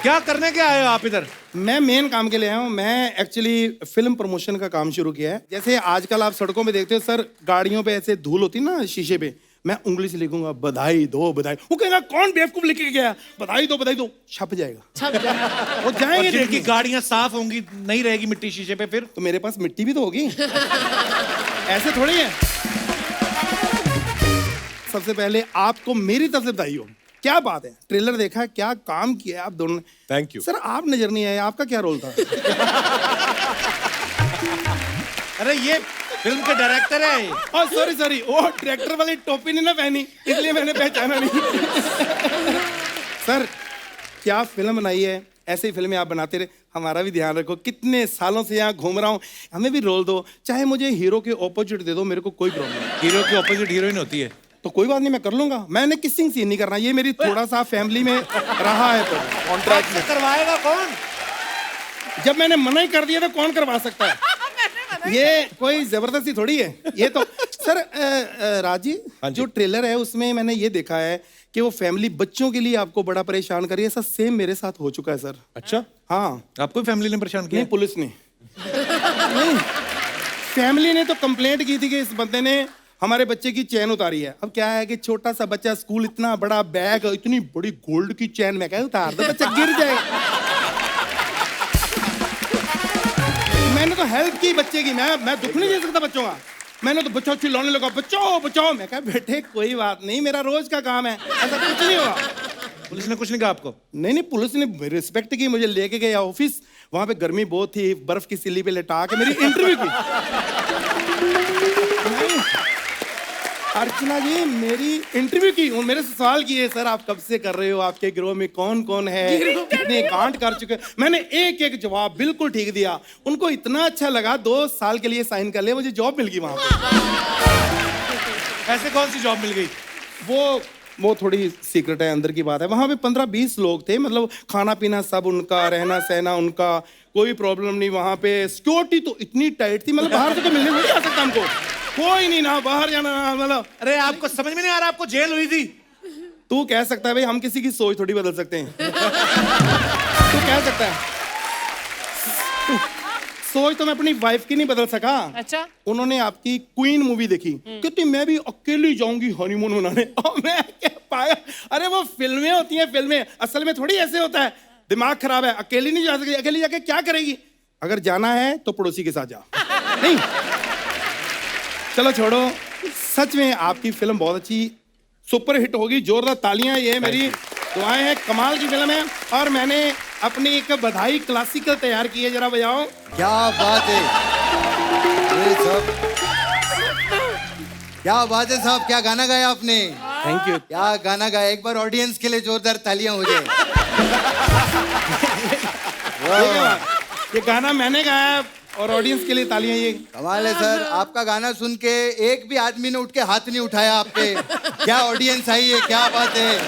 क्या करने के आए हो आप इधर? मैं मेन काम के लिए आया हूँ। मैं एक्चुअली फिल्म प्रमोशन का काम शुरू किया है। जैसे आजकल आप सड़कों पे देखते हो सर, गाड़ियों पे ऐसे धूल होती है ना शीशे पे, मैं उंगली से लिखूंगा बधाई दो बधाई। वो कहेगा कौन बेवकूफ लिख के गया, बधाई दो, छप जाएगा। वो जाएंगे जिनकी देखिए। गाड़ियां साफ होंगी, नहीं रहेगी मिट्टी शीशे पे, फिर तो मेरे पास मिट्टी भी तो होगी। ऐसे थोड़ी है। सबसे पहले आपको मेरी तरफ से बधाई हो। क्या बात है, ट्रेलर देखा, क्या काम किया है आप दोनों ने। थैंक यू सर आप नजर नहीं आए, आपका क्या रोल था? अरे ये फिल्म के डायरेक्टर है। सॉरी, वो ट्रैक्टर वाली टोपी नहीं ना पहनी, इसलिए मैंने पहचाना नहीं। सर क्या फिल्म बनाई है, ऐसे ही फिल्में आप बनाते रहे, हमारा भी ध्यान रखो। कितने सालों से यहाँ घूम रहा हूँ, हमें भी रोल दो, चाहे मुझे हीरो के ऑपोजिट दे दो, मेरे को कोई प्रॉब्लम नहीं। हीरो की ऑपोजिट हीरोइन होती है तो कोई बात नहीं, मैं कर लूंगा। मैंने किसिंग सीन नहीं करना, ये मेरी थोड़ा सा फैमिली में रहा है। तो कॉन्ट्रैक्ट में करवाएगा कौन? जब मैंने मना ही कर दिया तो कौन करवा सकता है? ये कोई जबरदस्ती थोड़ी है ये तो। सर राजी, जो ट्रेलर है उसमें मैंने ये देखा है कि वो फैमिली बच्चों के लिए आपको बड़ा परेशान कर रही है। ऐसा सेम मेरे साथ हो चुका है सर। अच्छा, हाँ। आपको फैमिली ने परेशान किया? नहीं, पुलिस ने नहीं, फैमिली ने तो कंप्लेंट की थी कि इस बंदे ने हमारे बच्चे की चैन उतारी है। अब क्या है कि छोटा सा बच्चा, स्कूल, इतना बड़ा बैग, इतनी बड़ी गोल्ड की चैन, मैं कह उतार दो, बच्चा गिर जाएगा। मैंने तो हेल्प की बच्चे की, मैं दुख नहीं दे सकता बच्चों का। मैंने तो बच्चों चिल्लाने लगा बचाओ बचाओ। मैं कहा बेटे कोई बात नहीं, मेरा रोज का काम है, ऐसा कुछ नहीं हुआ। पुलिस ने कुछ नहीं कहा आपको? नहीं, पुलिस ने रिस्पेक्ट की, मुझे लेके गए ऑफिस। वहां पे गर्मी बहुत थी, बर्फ की सिल्ली पे लेटा के मेरी इंटरव्यू की। अर्चना जी मेरी इंटरव्यू की, मेरे से सवाल किए, सर आप कब से कर रहे हो, आपके गिरोह में कौन कौन है, कितने कांड कर चुके। मैंने एक एक जवाब बिल्कुल ठीक दिया। उनको इतना अच्छा लगा, 2 साल के लिए साइन कर लिया, मुझे जॉब मिल गई वहां पे। ऐसे कौन सी जॉब मिल गई? वो थोड़ी सीक्रेट है, अंदर की बात है। वहां पे 15-20 लोग थे, मतलब खाना पीना सब उनका, रहना सहना उनका, कोई प्रॉब्लम नहीं। वहां पे सिक्योरिटी तो इतनी टाइट थी, मतलब बाहर से तो मिलने नहीं आ सकता हमको, कोई नहीं, ना बाहर जाना ना, मतलब। अरे आपको समझ में नहीं आ रहा, आपको जेल हुई थी। तू कह सकता है भाई, हम किसी की सोच थोड़ी बदल सकते हैं। तू कह सकता है, सोच तो मैं अपनी वाइफ की नहीं बदल सका। अच्छा, उन्होंने आपकी क्वीन मूवी देखी, कहती मैं भी अकेली जाऊंगी हनीमून मनाने। और मैं क्या पाया, अरे वो फिल्में होती हैं, फिल्में, असल में थोड़ी ऐसे होता है। दिमाग खराब है, अकेली नहीं जा सकती। अकेली जाके क्या करेगी? अगर जाना है तो पड़ोसी के साथ जा। नहीं, चलो छोड़ो। सच में आपकी फिल्म बहुत अच्छी सुपर हिट होगी, जोरदार तालियां, ये मेरी दुआएं हैं। कमाल की फिल्म है। और मैंने अपनी एक बधाई क्लासिकल तैयार की है, जरा बजाओ। क्या बात है, अरे साहब क्या बात है साहब, क्या गाना गाया आपने। Thank you. क्या गाना गाया, एक बार ऑडियंस के लिए जोरदार तालियां हो जाए। ये गाना मैंने गाया है और ऑडियंस के लिए तालियां। ये कमाल है सर, आपका गाना सुन के एक भी आदमी ने उठ के हाथ नहीं उठाया आप पे। क्या ऑडियंस आई है, क्या बात है,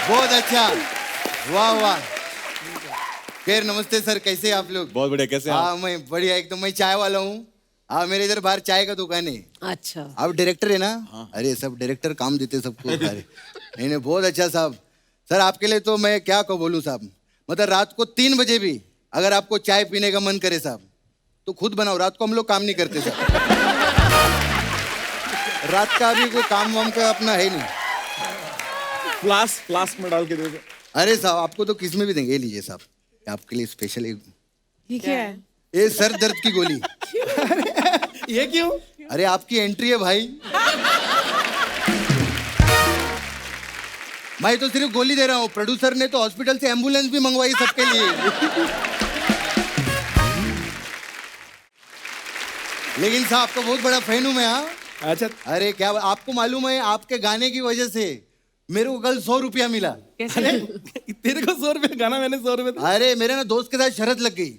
बहुत अच्छा, वाह वाह। खैर नमस्ते सर, कैसे आप लोग? बहुत बढ़िया, कैसे हैं आप? हाँ मैं बढ़िया एकदम। मैं चाय वाला हूँ। हाँ मेरे इधर बाहर चाय का दुकान है। अच्छा, आप डायरेक्टर है ना? अरे सब डायरेक्टर काम देते सबको। अरे नहीं बहुत अच्छा साहब। सर आपके लिए तो मैं क्या को बोलूँ साहब, मतलब रात को 3 बजे भी अगर आपको चाय पीने का मन करे साहब तो खुद बनाओ। रात को हम लोग काम नहीं करते साहब। रात का अभी कोई काम वाम का अपना है नहीं। फ्लास्क में डाल के दे दो। अरे साहब आपको तो किस में भी देंगे, ये लीजिए साहब, आपके लिए स्पेशल। ये क्या है? ये सर दर्द की गोली। ये क्यों? अरे आपकी एंट्री है भाई। मैं तो सिर्फ गोली दे रहा हूँ, प्रोड्यूसर ने तो हॉस्पिटल से एम्बुलेंस भी मंगवाई सबके लिए। लेकिन साहब आपका बहुत बड़ा फैन हूँ मैं। हाँ अच्छा अरे क्या आपको मालूम है, आपके गाने की वजह से मेरे को कल 100 रुपया मिला। अरे तेरे को 100 रुपये गाना, मैंने 100 रुपये। अरे मेरे ना दोस्त के साथ शरत लग गई।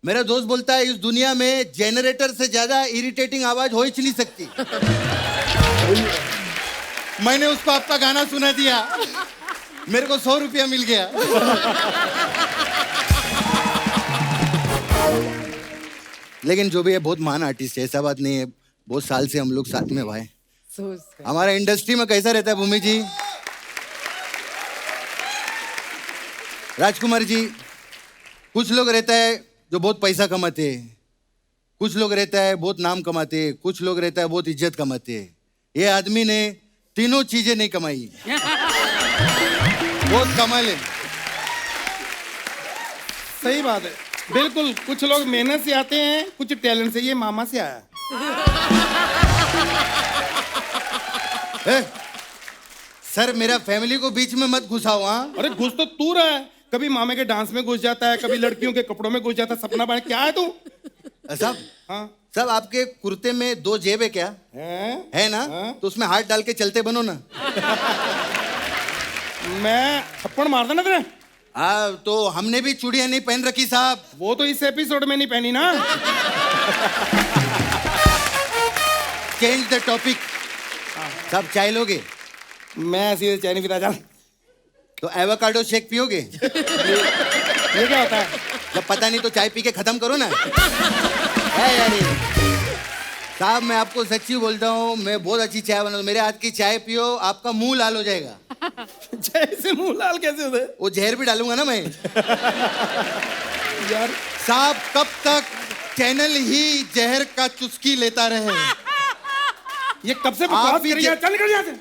मेरा दोस्त बोलता है इस दुनिया में जनरेटर से ज्यादा इरिटेटिंग आवाज हो ही नहीं सकती। मैंने उसको आपका गाना सुना दिया, मेरे को 100 रुपया मिल गया। लेकिन जो भी है बहुत महान आर्टिस्ट है, ऐसा बात नहीं है। बहुत साल से हम लोग साथ में भाई। हमारा इंडस्ट्री में कैसा रहता है भूमि जी, राजकुमार जी, कुछ लोग रहता है जो बहुत पैसा कमाते हैं, कुछ लोग रहता है बहुत नाम कमाते हैं, कुछ लोग रहता है बहुत इज्जत कमाते हैं। ये आदमी ने तीनों चीजें नहीं कमाई। बहुत कमाल है। सही बात है, बिल्कुल। कुछ लोग मेहनत से आते हैं, कुछ टैलेंट से। ये मामा से आया। सर मेरा फैमिली को बीच में मत घुसाओ। हाँ अरे घुस तो तू रहा है, कभी मामे के डांस में घुस जाता है, कभी लड़कियों के कपड़ों में घुस जाता है। सपना बने क्या है तू? साहब हाँ साहब आपके कुर्ते में 2 जेब है क्या? है ना? तो उसमें हाथ डाल के चलते बनो ना। मैं थप्पड़ मार देना तेरे। हाँ तो हमने भी चूड़ियां नहीं पहन रखी साहब। वो तो इस एपिसोड में नहीं पहनी ना। Change the topic. साहब चाय लोगे? मैं सीधे चाय नहीं पीता। चल तो एवोकाडो शेक पियोगे? ये क्या होता है? जब पता नहीं तो चाय पी के खत्म करो ना। है यार ये। साहब मैं आपको सच्ची बोलता हूँ, मैं बहुत अच्छी चाय बनाता हूँ। मेरे हाथ की चाय पियो, आपका मुंह लाल हो जाएगा। चाय से मुंह लाल कैसे होता है? वो जहर भी डालूंगा ना मैं। यार साहब कब तक चैनल ही जहर का चुस्की लेता रहे? ये कब से बकवास आप ही कर रही है? चल निकल यहाँ से।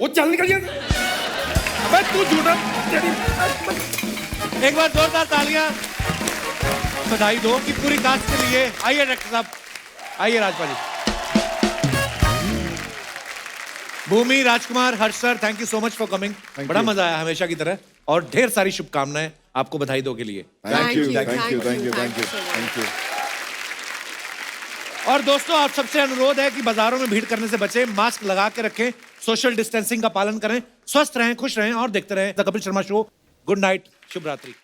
वो चल निकल यहाँ से। अबे तू झूठा। एक बार जोरदार तालियां बधाई दो कि पूरी कास्ट के लिए। आइए डॉक्टर साहब, आइए Rajpal ji. Bhumi, Rajkumar, Harsh sir, thank you so much for coming. बड़ा मजा आया हमेशा की तरह, और ढेर सारी शुभकामनाएं आपको बधाई दो के लिए। Thank you. और दोस्तों आप सबसे अनुरोध है कि बाजारों में भीड़ करने से बचें, मास्क लगा के रखें, सोशल डिस्टेंसिंग का पालन करें, स्वस्थ रहें, खुश रहें और देखते रहें the Kapil Sharma show. Good night, शुभ रात्रि।